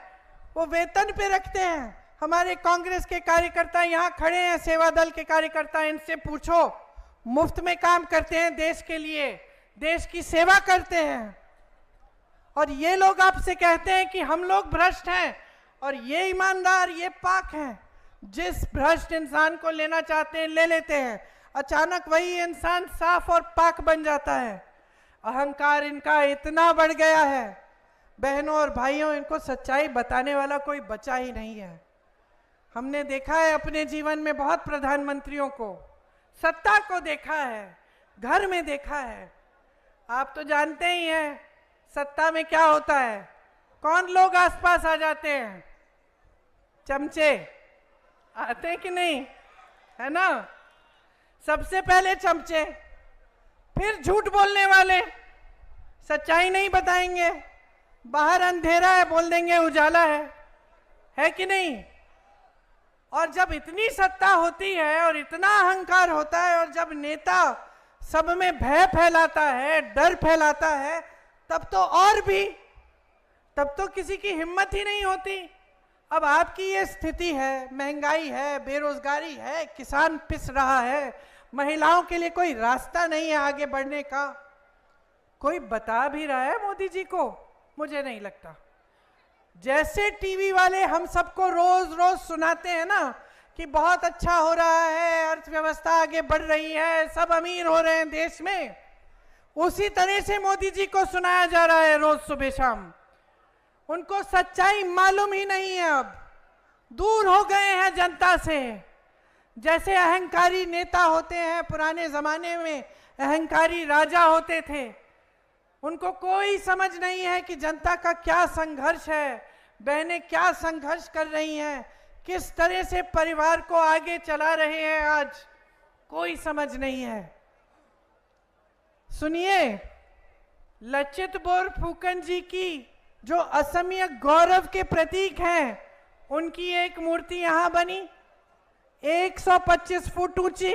Speaker 1: वो वेतन पे रखते हैं। हमारे कांग्रेस के कार्यकर्ता यहाँ खड़े हैं, सेवा दल के कार्यकर्ता, इनसे पूछो, मुफ्त में काम करते हैं देश के लिए, देश की सेवा करते हैं। और ये लोग आपसे कहते हैं कि हम लोग भ्रष्ट हैं और ये ईमानदार, ये पाक हैं। जिस भ्रष्ट इंसान को लेना चाहते हैं ले लेते हैं, अचानक वही इंसान साफ और पाक बन जाता है। अहंकार इनका इतना बढ़ गया है, बहनों और भाइयों, इनको सच्चाई बताने वाला कोई बचा ही नहीं है। हमने देखा है अपने जीवन में बहुत प्रधानमंत्रियों को, सत्ता को देखा है, घर में देखा है। आप तो जानते ही हैं सत्ता में क्या होता है, कौन लोग आसपास आ जाते हैं? चमचे आते हैं कि नहीं, है ना? सबसे पहले चमचे, फिर झूठ बोलने वाले, सच्चाई नहीं बताएंगे। बाहर अंधेरा है बोल देंगे उजाला है कि नहीं? और जब इतनी सत्ता होती है और इतना अहंकार होता है और जब नेता सब में भय फैलाता है, डर फैलाता है, तब तो और भी, तब तो किसी की हिम्मत ही नहीं होती। अब आपकी ये स्थिति है, महंगाई है, बेरोजगारी है, किसान पिस रहा है, महिलाओं के लिए कोई रास्ता नहीं है आगे बढ़ने का। कोई बता भी रहा है मोदी जी को? मुझे नहीं लगता। जैसे टीवी वाले हम सबको रोज रोज सुनाते हैं ना कि बहुत अच्छा हो रहा है, अर्थव्यवस्था आगे बढ़ रही है, सब अमीर हो रहे हैं देश में, उसी तरह से मोदी जी को सुनाया जा रहा है रोज सुबह शाम। उनको सच्चाई मालूम ही नहीं है, अब दूर हो गए हैं जनता से। जैसे अहंकारी नेता होते हैं, पुराने जमाने में अहंकारी राजा होते थे, उनको कोई समझ नहीं है कि जनता का क्या संघर्ष है, बहनें क्या संघर्ष कर रही हैं, किस तरह से परिवार को आगे चला रहे हैं, आज कोई समझ नहीं है। सुनिए, लचित बोरफुकन जी की जो असमिया गौरव के प्रतीक हैं, उनकी एक मूर्ति यहां बनी 125 फुट ऊंची।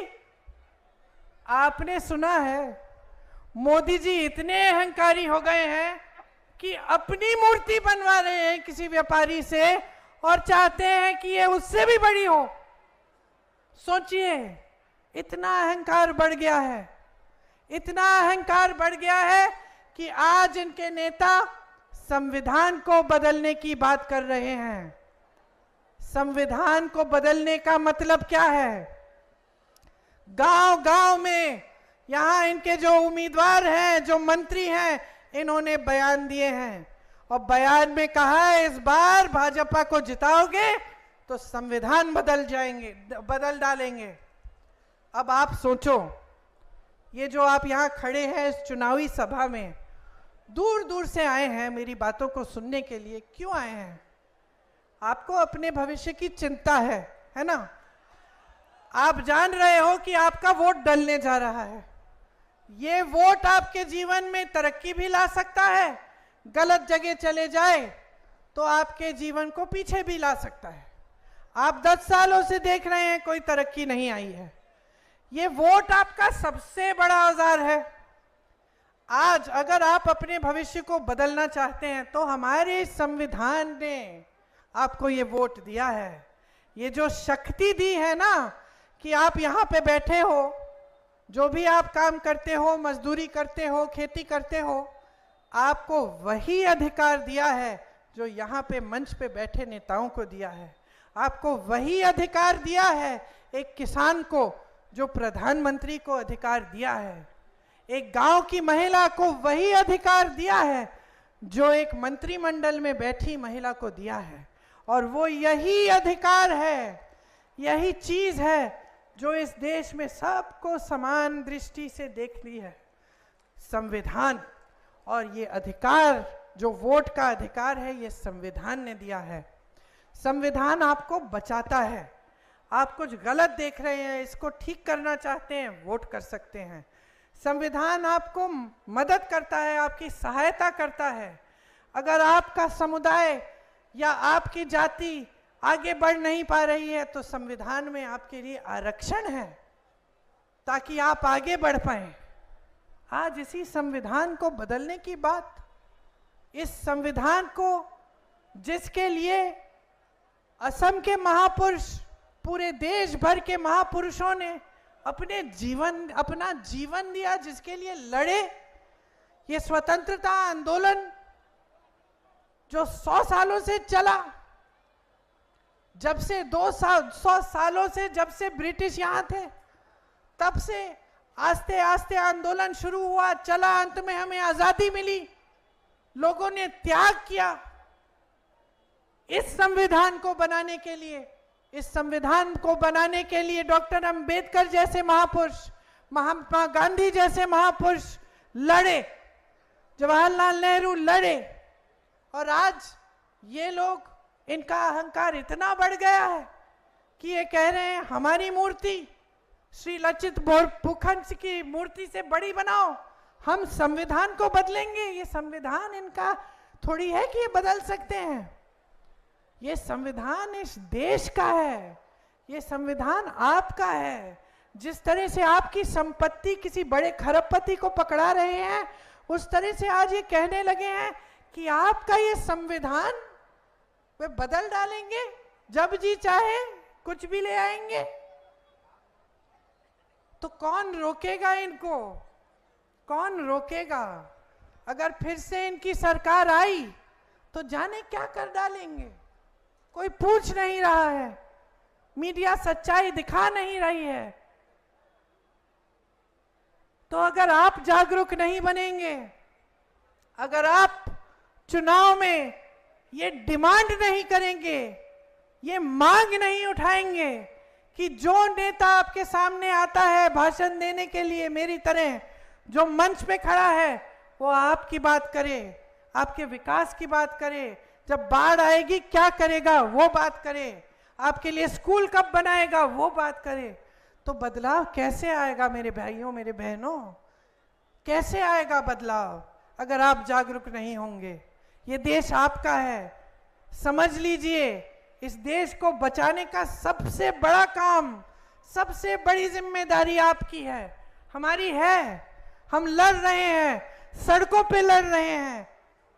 Speaker 1: आपने सुना है मोदी जी इतने अहंकारी हो गए हैं कि अपनी मूर्ति बनवा रहे हैं किसी व्यापारी से और चाहते हैं कि ये उससे भी बड़ी हो। सोचिए, इतना अहंकार बढ़ गया है, इतना अहंकार बढ़ गया है कि आज इनके नेता संविधान को बदलने की बात कर रहे हैं। संविधान को बदलने का मतलब क्या है? गांव गांव में यहां इनके जो उम्मीदवार हैं, जो मंत्री हैं, इन्होंने बयान दिए हैं और बयान में कहा है इस बार भाजपा को जिताओगे तो संविधान बदल डालेंगे। अब आप सोचो, ये जो आप यहां खड़े हैं इस चुनावी सभा में, दूर दूर से आए हैं मेरी बातों को सुनने के लिए। क्यों आए हैं? आपको अपने भविष्य की चिंता है ना? आप जान रहे हो कि आपका वोट डलने जा रहा है। ये वोट आपके जीवन में तरक्की भी ला सकता है, गलत जगह चले जाए तो आपके जीवन को पीछे भी ला सकता है। आप 10 सालों से देख रहे हैं कोई तरक्की नहीं आई है। ये वोट आपका सबसे बड़ा औजार है। आज अगर आप अपने भविष्य को बदलना चाहते हैं तो हमारे संविधान ने आपको ये वोट दिया है, ये जो शक्ति दी है ना कि आप यहाँ पे बैठे हो, जो भी आप काम करते हो, मजदूरी करते हो, खेती करते हो, आपको वही अधिकार दिया है जो यहाँ पे मंच पे बैठे नेताओं को दिया है। आपको वही अधिकार दिया है एक किसान को जो प्रधानमंत्री को अधिकार दिया है। एक गांव की महिला को वही अधिकार दिया है जो एक मंत्रिमंडल में बैठी महिला को दिया है। और वो यही अधिकार है, यही चीज है जो इस देश में सबको समान दृष्टि से देख ली है, संविधान। और ये अधिकार जो वोट का अधिकार है, ये संविधान ने दिया है। संविधान आपको बचाता है। आप कुछ गलत देख रहे हैं, इसको ठीक करना चाहते हैं, वोट कर सकते हैं। संविधान आपको मदद करता है, आपकी सहायता करता है। अगर आपका समुदाय या आपकी जाति आगे बढ़ नहीं पा रही है तो संविधान में आपके लिए आरक्षण है ताकि आप आगे बढ़ पाएं। आज इसी संविधान को बदलने की बात, इस संविधान को जिसके लिए असम के महापुरुष, पूरे देश भर के महापुरुषों ने अपना जीवन दिया, जिसके लिए लड़े, ये स्वतंत्रता आंदोलन जो 100 सालों से चला, जब से 200 सालों से, जब से ब्रिटिश यहां थे, तब से आस्ते आस्ते आंदोलन शुरू हुआ, चला, अंत में हमें आजादी मिली, लोगों ने त्याग किया इस संविधान को बनाने के लिए। इस संविधान को बनाने के लिए डॉक्टर अंबेडकर जैसे महापुरुष, महात्मा गांधी जैसे महापुरुष लड़े, जवाहरलाल नेहरू लड़े। और आज ये लोग, इनका अहंकार इतना बढ़ गया है कि ये कह रहे हैं हमारी मूर्ति श्री लचित भूखंड की मूर्ति से बड़ी बनाओ, हम संविधान को बदलेंगे। ये संविधान इनका थोड़ी है कि ये बदल सकते हैं। ये संविधान इस देश का है, ये संविधान आपका है। जिस तरह से आपकी संपत्ति किसी बड़े खरबपति को पकड़ा रहे हैं, उस तरह से आज ये कहने लगे हैं कि आपका ये संविधान वे बदल डालेंगे, जब जी चाहे कुछ भी ले आएंगे। तो कौन रोकेगा इनको? कौन रोकेगा? अगर फिर से इनकी सरकार आई तो जाने क्या कर डालेंगे। कोई पूछ नहीं रहा है, मीडिया सच्चाई दिखा नहीं रही है। तो अगर आप जागरूक नहीं बनेंगे, अगर आप चुनाव में ये डिमांड नहीं करेंगे, ये मांग नहीं उठाएंगे कि जो नेता आपके सामने आता है भाषण देने के लिए, मेरी तरह जो मंच पे खड़ा है, वो आपकी बात करे, आपके विकास की बात करे, जब बाढ़ आएगी क्या करेगा वो बात करे, आपके लिए स्कूल कब बनाएगा वो बात करे, तो बदलाव कैसे आएगा मेरे भाइयों, मेरे बहनों? कैसे आएगा बदलाव अगर आप जागरूक नहीं होंगे? ये देश आपका है, समझ लीजिए। इस देश को बचाने का सबसे बड़ा काम, सबसे बड़ी जिम्मेदारी आपकी है, हमारी है। हम लड़ रहे हैं, सड़कों पे लड़ रहे हैं,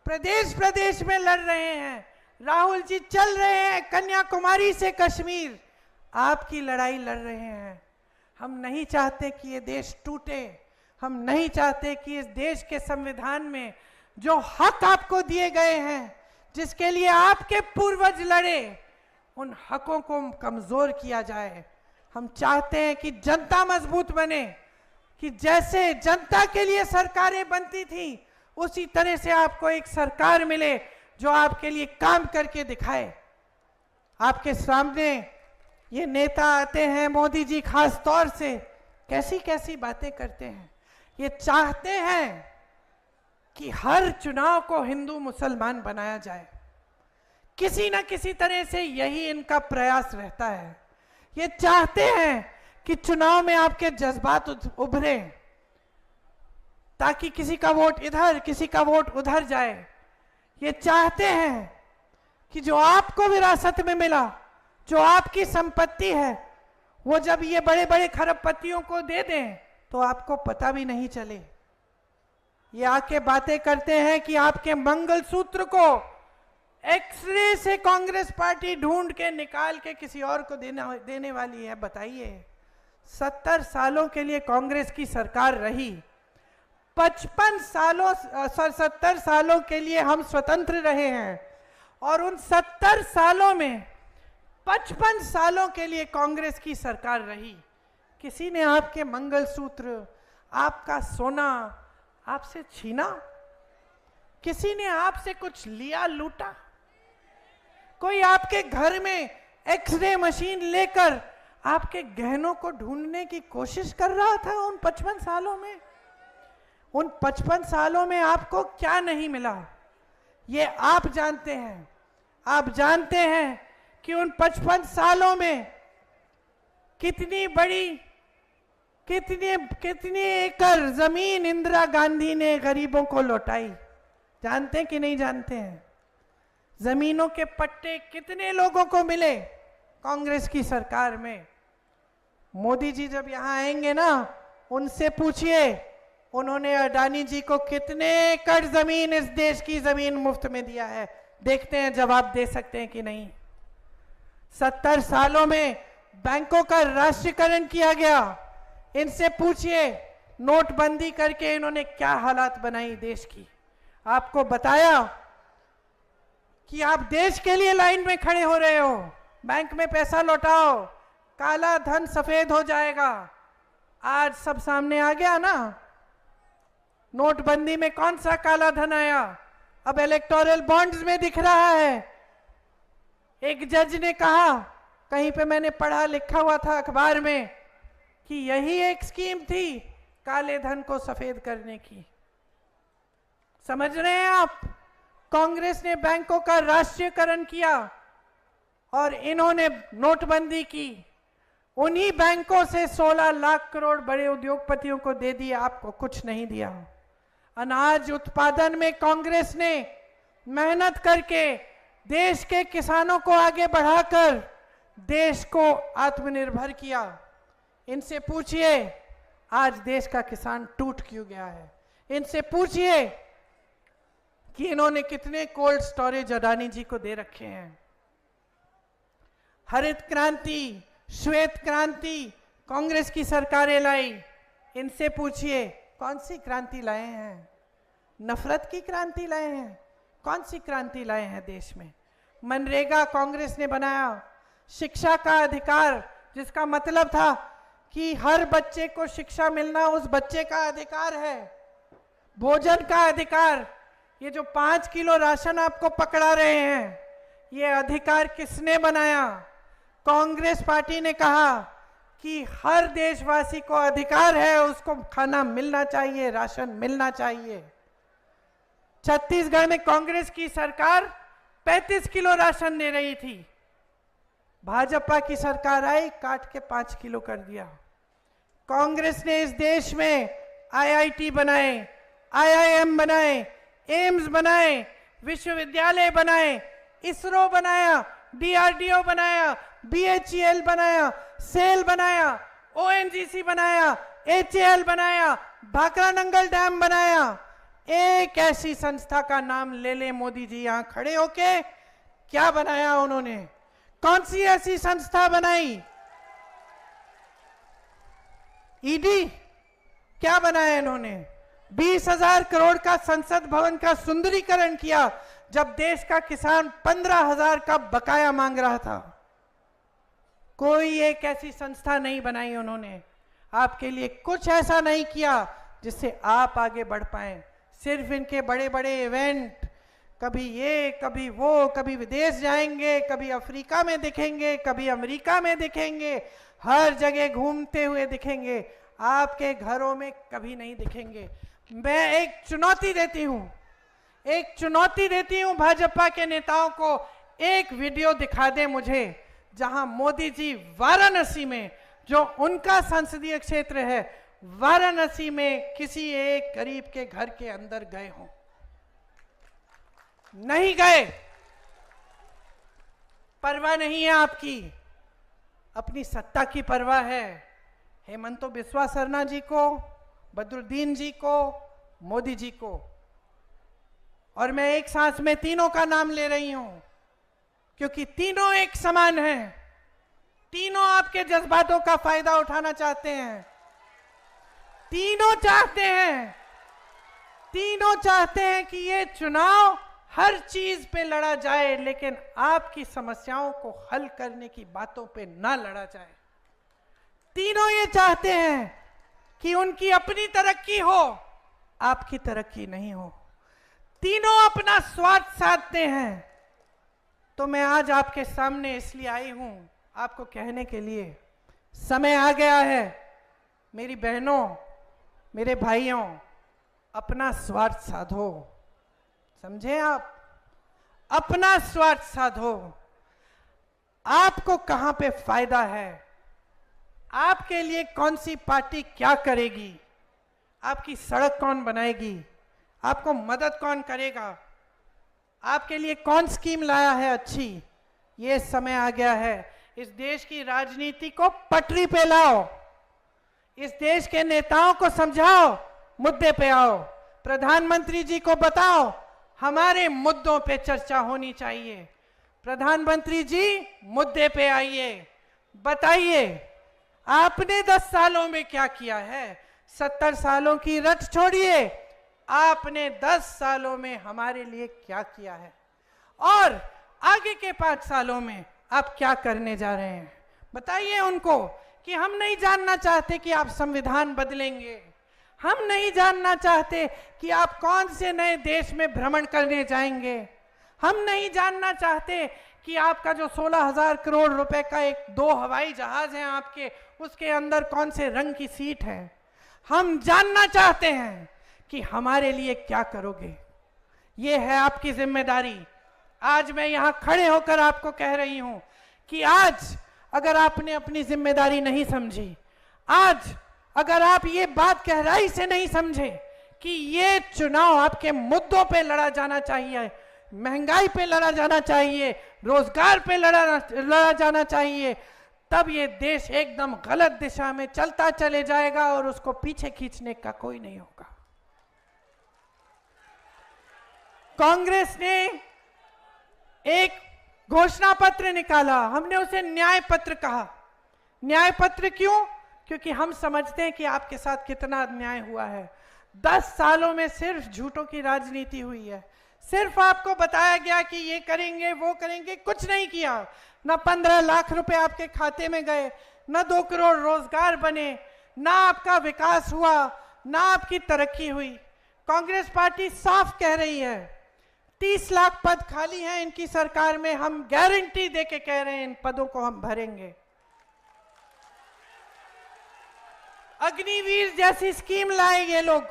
Speaker 1: प्रदेश प्रदेश में लड़ रहे हैं। राहुल जी चल रहे हैं कन्याकुमारी से कश्मीर, आपकी लड़ाई लड़ रहे हैं। हम नहीं चाहते कि ये देश टूटे, हम नहीं चाहते कि इस देश के संविधान में जो हक आपको दिए गए हैं, जिसके लिए आपके पूर्वज लड़े, उन हकों को कमजोर किया जाए। हम चाहते हैं कि जनता मजबूत बने, कि जैसे जनता के लिए सरकारें बनती थी, उसी तरह से आपको एक सरकार मिले जो आपके लिए काम करके दिखाए। आपके सामने ये नेता आते हैं, मोदी जी खास तौर से, कैसी कैसी बातें करते हैं। ये चाहते हैं कि हर चुनाव को हिंदू मुसलमान बनाया जाए, किसी न किसी तरह से यही इनका प्रयास रहता है। ये चाहते हैं कि चुनाव में आपके जज्बात उभरे, ताकि किसी का वोट इधर, किसी का वोट उधर जाए। ये चाहते हैं कि जो आपको विरासत में मिला, जो आपकी संपत्ति है वो जब ये बड़े बड़े खरबपतियों को दे दें तो आपको पता भी नहीं चले। ये आके बातें करते हैं कि आपके मंगलसूत्र को एक्सरे से कांग्रेस पार्टी ढूंढ के निकाल के किसी और को देने वाली है। बताइए, 70 सालों के लिए कांग्रेस की सरकार रही, 70 सालों के लिए हम स्वतंत्र रहे हैं, और उन 70 सालों में 55 सालों के लिए कांग्रेस की सरकार रही। किसी ने आपके मंगलसूत्र, आपका सोना आपसे छीना? किसी ने आपसे कुछ लिया, लूटा? कोई आपके घर में एक्सरे मशीन लेकर आपके गहनों को ढूंढने की कोशिश कर रहा था उन 55 सालों में? उन 55 सालों में आपको क्या नहीं मिला, ये आप जानते हैं। आप जानते हैं कि उन 55 सालों में कितनी बड़ी, कितनी एकड़ जमीन इंदिरा गांधी ने गरीबों को लौटाई? जानते हैं कि नहीं जानते हैं? जमीनों के पट्टे कितने लोगों को मिले कांग्रेस की सरकार में? मोदी जी जब यहां आएंगे ना, उनसे पूछिए उन्होंने अडानी जी को कितने एकड़ जमीन, इस देश की जमीन मुफ्त में दिया है। देखते हैं जवाब दे सकते हैं कि नहीं। 70 सालों में बैंकों का राष्ट्रीयकरण किया गया। इनसे पूछिए नोटबंदी करके इन्होंने क्या हालात बनाई देश की। आपको बताया कि आप देश के लिए लाइन में खड़े हो रहे हो, बैंक में पैसा लौटाओ, काला धन सफेद हो जाएगा। आज सब सामने आ गया ना। नोटबंदी में कौन सा काला धन आया? अब इलेक्टोरल बॉन्ड्स में दिख रहा है। एक जज ने कहा, कहीं पे मैंने पढ़ा, लिखा हुआ था अखबार में, कि यही एक स्कीम थी काले धन को सफेद करने की। समझ रहे हैं आप? कांग्रेस ने बैंकों का राष्ट्रीयकरण किया और इन्होंने नोटबंदी की। उन्हीं बैंकों से 16 लाख करोड़ बड़े उद्योगपतियों को दे दिया, आपको कुछ नहीं दिया। अनाज उत्पादन में कांग्रेस ने मेहनत करके देश के किसानों को आगे बढ़ाकर देश को आत्मनिर्भर किया। इनसे पूछिए आज देश का किसान टूट क्यों गया है। इनसे पूछिए कि इन्होंने कितने कोल्ड स्टोरेज अडानी जी को दे रखे हैं। हरित क्रांति, श्वेत क्रांति कांग्रेस की सरकारें लाई। इनसे पूछिए कौन सी क्रांति लाए हैं? नफरत की क्रांति लाए हैं? कौन सी क्रांति लाए हैं देश में? मनरेगा कांग्रेस ने बनाया, शिक्षा का अधिकार, जिसका मतलब था कि हर बच्चे को शिक्षा मिलना उस बच्चे का अधिकार है। भोजन का अधिकार, ये जो 5 किलो राशन आपको पकड़ा रहे हैं, ये अधिकार किसने बनाया? कांग्रेस पार्टी ने कहा कि हर देशवासी को अधिकार है, उसको खाना मिलना चाहिए, राशन मिलना चाहिए। छत्तीसगढ़ में कांग्रेस की सरकार 35 किलो राशन दे रही थी। भाजपा की सरकार आई, काट के 5 किलो कर दिया। कांग्रेस ने इस देश में आईआईटी बनाए, आईआईएम बनाए, एम्स बनाए, विश्वविद्यालय बनाए, इसरो बनाया, डीआरडीओ बनाया, बीएचईएल बनाया, सेल बनाया, ओएनजीसी बनाया, एचएएल बनाया, भाखरा नंगल डैम बनाया। एक ऐसी संस्था का नाम ले ले मोदी जी यहां खड़े होके, क्या बनाया उन्होंने? कौन सी ऐसी संस्था बनाई? ईडी क्या बनाया इन्होंने? 20,000 करोड़ का संसद भवन का सुंदरीकरण किया, जब देश का किसान 15,000 का बकाया मांग रहा था। कोई एक ऐसी संस्था नहीं बनाई उन्होंने। आपके लिए कुछ ऐसा नहीं किया जिससे आप आगे बढ़ पाए। सिर्फ इनके बड़े बड़े इवेंट, कभी ये कभी वो, कभी विदेश जाएंगे, कभी अफ्रीका में दिखेंगे, कभी अमेरिका में दिखेंगे, हर जगह घूमते हुए दिखेंगे, आपके घरों में कभी नहीं दिखेंगे। मैं एक चुनौती देती हूं भाजपा के नेताओं को, एक वीडियो दिखा दे मुझे जहां मोदी जी वाराणसी में, जो उनका संसदीय क्षेत्र है, वाराणसी में किसी एक गरीब के घर के अंदर गए हों। नहीं गए, परवाह नहीं है आपकी। अपनी सत्ता की परवाह है। हेमंत बिस्वा सरना जी को, बदरुद्दीन जी को, मोदी जी को, और मैं एक सांस में तीनों का नाम ले रही हूं क्योंकि तीनों एक समान हैं। तीनों आपके जज्बातों का फायदा उठाना चाहते हैं। तीनों चाहते हैं कि ये चुनाव हर चीज पे लड़ा जाए, लेकिन आपकी समस्याओं को हल करने की बातों पे ना लड़ा जाए। तीनों ये चाहते हैं कि उनकी अपनी तरक्की हो, आपकी तरक्की नहीं हो। तीनों अपना स्वार्थ साधते हैं। तो मैं आज आपके सामने इसलिए आई हूं, आपको कहने के लिए समय आ गया है। मेरी बहनों, मेरे भाइयों, अपना स्वार्थ साधो। समझे आप? अपना स्वार्थ साधो। आपको कहां पे फायदा है, आपके लिए कौन सी पार्टी क्या करेगी, आपकी सड़क कौन बनाएगी, आपको मदद कौन करेगा, आपके लिए कौन स्कीम लाया है अच्छी, ये समय आ गया है। इस देश की राजनीति को पटरी पे लाओ। इस देश के नेताओं को समझाओ, मुद्दे पे आओ। प्रधानमंत्री जी को बताओ हमारे मुद्दों पे चर्चा होनी चाहिए। प्रधानमंत्री जी मुद्दे पे आइए, बताइए आपने 10 सालों में क्या किया है। 70 सालों की रट छोड़िए, आपने 10 सालों में हमारे लिए क्या किया है और आगे के 5 सालों में आप क्या करने जा रहे हैं। बताइए उनको कि हम नहीं जानना चाहते कि आप संविधान बदलेंगे, हम नहीं जानना चाहते कि आप कौन से नए देश में भ्रमण करने जाएंगे, हम नहीं जानना चाहते कि आपका जो 16,000 करोड़ रुपए का 2 हवाई जहाज है आपके, उसके अंदर कौन से रंग की सीट है। हम जानना चाहते हैं कि हमारे लिए क्या करोगे। ये है आपकी जिम्मेदारी। आज मैं यहां खड़े होकर आपको कह रही हूं कि आज अगर आपने अपनी जिम्मेदारी नहीं समझी, आज अगर आप ये बात गहराई से नहीं समझे कि ये चुनाव आपके मुद्दों पे लड़ा जाना चाहिए, महंगाई पे लड़ा जाना चाहिए, रोजगार पे लड़ा जाना चाहिए, तब ये देश एकदम गलत दिशा में चलता चले जाएगा और उसको पीछे खींचने का कोई नहीं होगा। कांग्रेस ने एक घोषणा पत्र निकाला, हमने उसे न्याय पत्र कहा। न्याय पत्र क्यों? क्योंकि हम समझते हैं कि आपके साथ कितना अन्याय हुआ है। 10 सालों में सिर्फ झूठों की राजनीति हुई है। सिर्फ आपको बताया गया कि ये करेंगे वो करेंगे, कुछ नहीं किया। ना 15 लाख रुपए आपके खाते में गए, ना 2 करोड़ रोजगार बने, ना आपका विकास हुआ, ना आपकी तरक्की हुई। कांग्रेस पार्टी साफ कह रही है 30 लाख पद खाली हैं इनकी सरकार में, हम गारंटी देके कह रहे हैं इन पदों को हम भरेंगे। अग्निवीर जैसी स्कीम लाए ये लोग,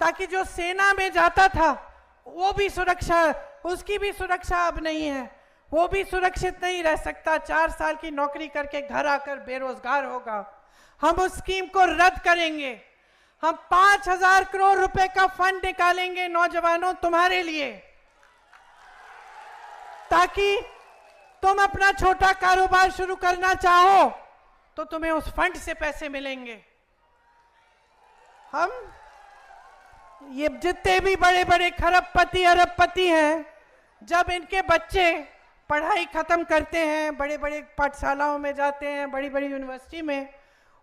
Speaker 1: ताकि जो सेना में जाता था वो भी सुरक्षा, उसकी भी सुरक्षा अब नहीं है, वो भी सुरक्षित नहीं रह सकता। 4 साल की नौकरी करके घर आकर बेरोजगार होगा। हम उस स्कीम को रद्द करेंगे। हम 5,000 करोड़ रुपए का फंड निकालेंगे नौजवानों तुम्हारे लिए, ताकि तुम अपना छोटा कारोबार शुरू करना चाहो तो तुम्हें उस फंड से पैसे मिलेंगे। हम ये जितने भी बड़े बड़े खरबपति अरबपति हैं, जब इनके बच्चे पढ़ाई खत्म करते हैं, बड़े बड़े पाठशालाओं में जाते हैं, बड़ी बड़ी यूनिवर्सिटी में,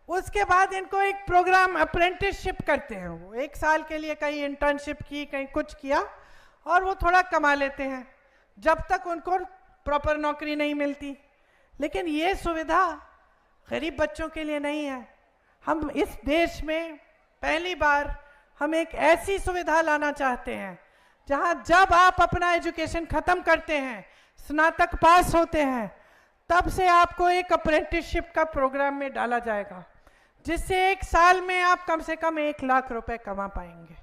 Speaker 1: उसके बाद इनको एक प्रोग्राम अप्रेंटिसशिप करते हैं। वो 1 साल के लिए कहीं इंटर्नशिप की, कहीं कुछ किया और वो थोड़ा कमा लेते हैं, जब तक उनको प्रॉपर नौकरी नहीं मिलती। लेकिन ये सुविधा गरीब बच्चों के लिए नहीं है। हम इस देश में पहली बार हम एक ऐसी सुविधा लाना चाहते हैं जहां जब आप अपना एजुकेशन खत्म करते हैं, स्नातक पास होते हैं, तब से आपको एक अप्रेंटिसशिप का प्रोग्राम में डाला जाएगा, जिससे 1 साल में आप कम से कम 1 लाख रुपए कमा पाएंगे।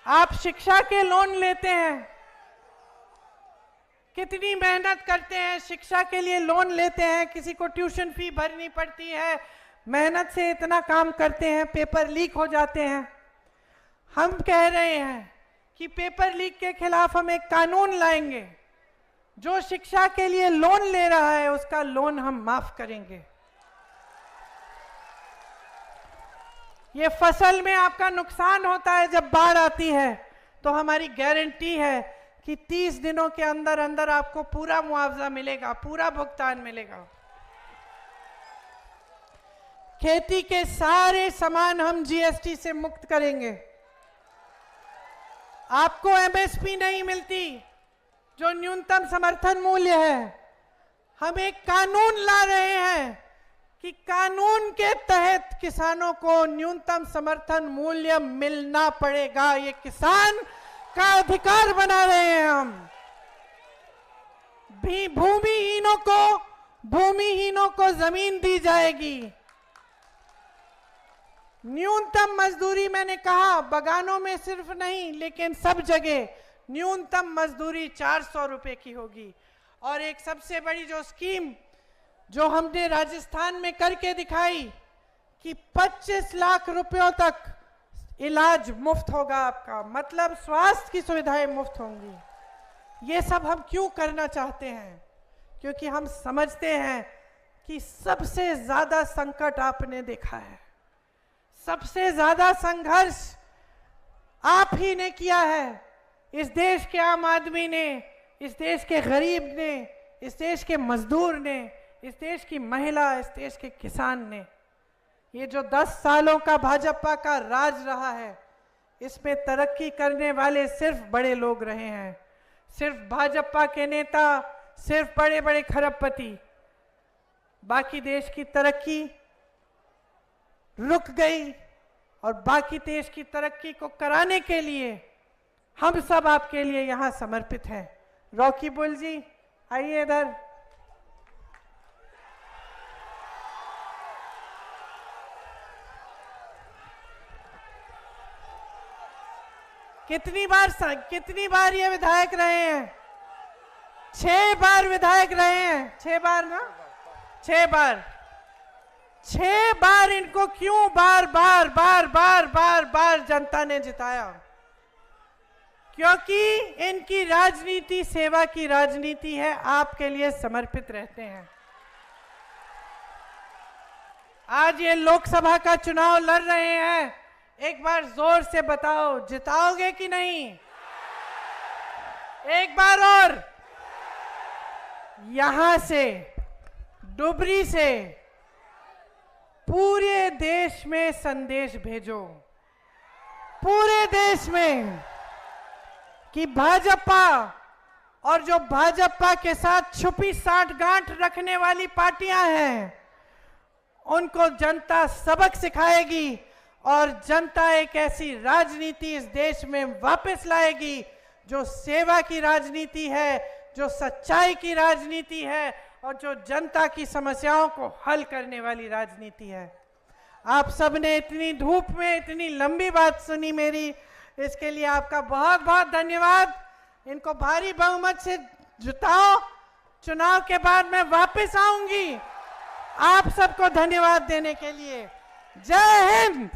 Speaker 1: आप शिक्षा के लोन लेते हैं, कितनी मेहनत करते हैं, शिक्षा के लिए लोन लेते हैं, किसी को ट्यूशन फी भरनी पड़ती है, मेहनत से इतना काम करते हैं, पेपर लीक हो जाते हैं। हम कह रहे हैं कि पेपर लीक के खिलाफ हम एक कानून लाएंगे जो शिक्षा के लिए लोन ले रहा है उसका लोन हम माफ करेंगे। ये फसल में आपका नुकसान होता है जब बाढ़ आती है, तो हमारी गारंटी है कि 30 दिनों के अंदर अंदर आपको पूरा मुआवजा मिलेगा, पूरा भुगतान मिलेगा। खेती के सारे सामान हम जीएसटी से मुक्त करेंगे। आपको एमएसपी नहीं मिलती, जो न्यूनतम समर्थन मूल्य है। हम एक कानून ला रहे हैं कि कानून के तहत किसानों को न्यूनतम समर्थन मूल्य मिलना पड़ेगा। ये किसान का अधिकार बना रहे हैं हम। भूमिहीनों को जमीन दी जाएगी। न्यूनतम मजदूरी, मैंने कहा बागानों में सिर्फ नहीं लेकिन सब जगह न्यूनतम मजदूरी 400 रुपए की होगी। और एक सबसे बड़ी जो स्कीम जो हमने राजस्थान में करके दिखाई कि 25 लाख रुपयों तक इलाज मुफ्त होगा आपका, मतलब स्वास्थ्य की सुविधाएं मुफ्त होंगी। ये सब हम क्यों करना चाहते हैं? क्योंकि हम समझते हैं कि सबसे ज्यादा संकट आपने देखा है, सबसे ज्यादा संघर्ष आप ही ने किया है। इस देश के आम आदमी ने, इस देश के गरीब ने, इस देश के मजदूर ने, इस देश की महिला, इस देश के किसान ने। ये जो 10 सालों का भाजपा का राज रहा है, इसमें तरक्की करने वाले सिर्फ बड़े लोग रहे हैं, सिर्फ भाजपा के नेता, सिर्फ बड़े बड़े खरबपति। बाकी देश की तरक्की रुक गई और बाकी देश की तरक्की को कराने के लिए हम सब आपके लिए यहां समर्पित हैं। रॉकी बुल जी आइए इधर। कितनी बार ये विधायक रहे हैं? 6 बार विधायक रहे हैं। 6 बार ना? 6 बार। 6 बार इनको क्यों बार बार जनता ने जिताया? क्योंकि इनकी राजनीति सेवा की राजनीति है, आपके लिए समर्पित रहते हैं। आज ये लोकसभा का चुनाव लड़ रहे हैं, एक बार जोर से बताओ, जिताओगे कि नहीं? एक बार और। यहां से, डुबरी से पूरे देश में संदेश भेजो, पूरे देश में, कि भाजपा और जो भाजपा के साथ छुपी साठगांठ रखने वाली पार्टियां हैं, उनको जनता सबक सिखाएगी और जनता एक ऐसी राजनीति इस देश में वापस लाएगी जो सेवा की राजनीति है, जो सच्चाई की राजनीति है और जो जनता की समस्याओं को हल करने वाली राजनीति है। आप सबने इतनी धूप में इतनी लंबी बात सुनी मेरी, इसके लिए आपका बहुत बहुत धन्यवाद। इनको भारी बहुमत से जिताओ। चुनाव के बाद मैं वापस आऊंगी आप सबको धन्यवाद देने के लिए। जय हिंद।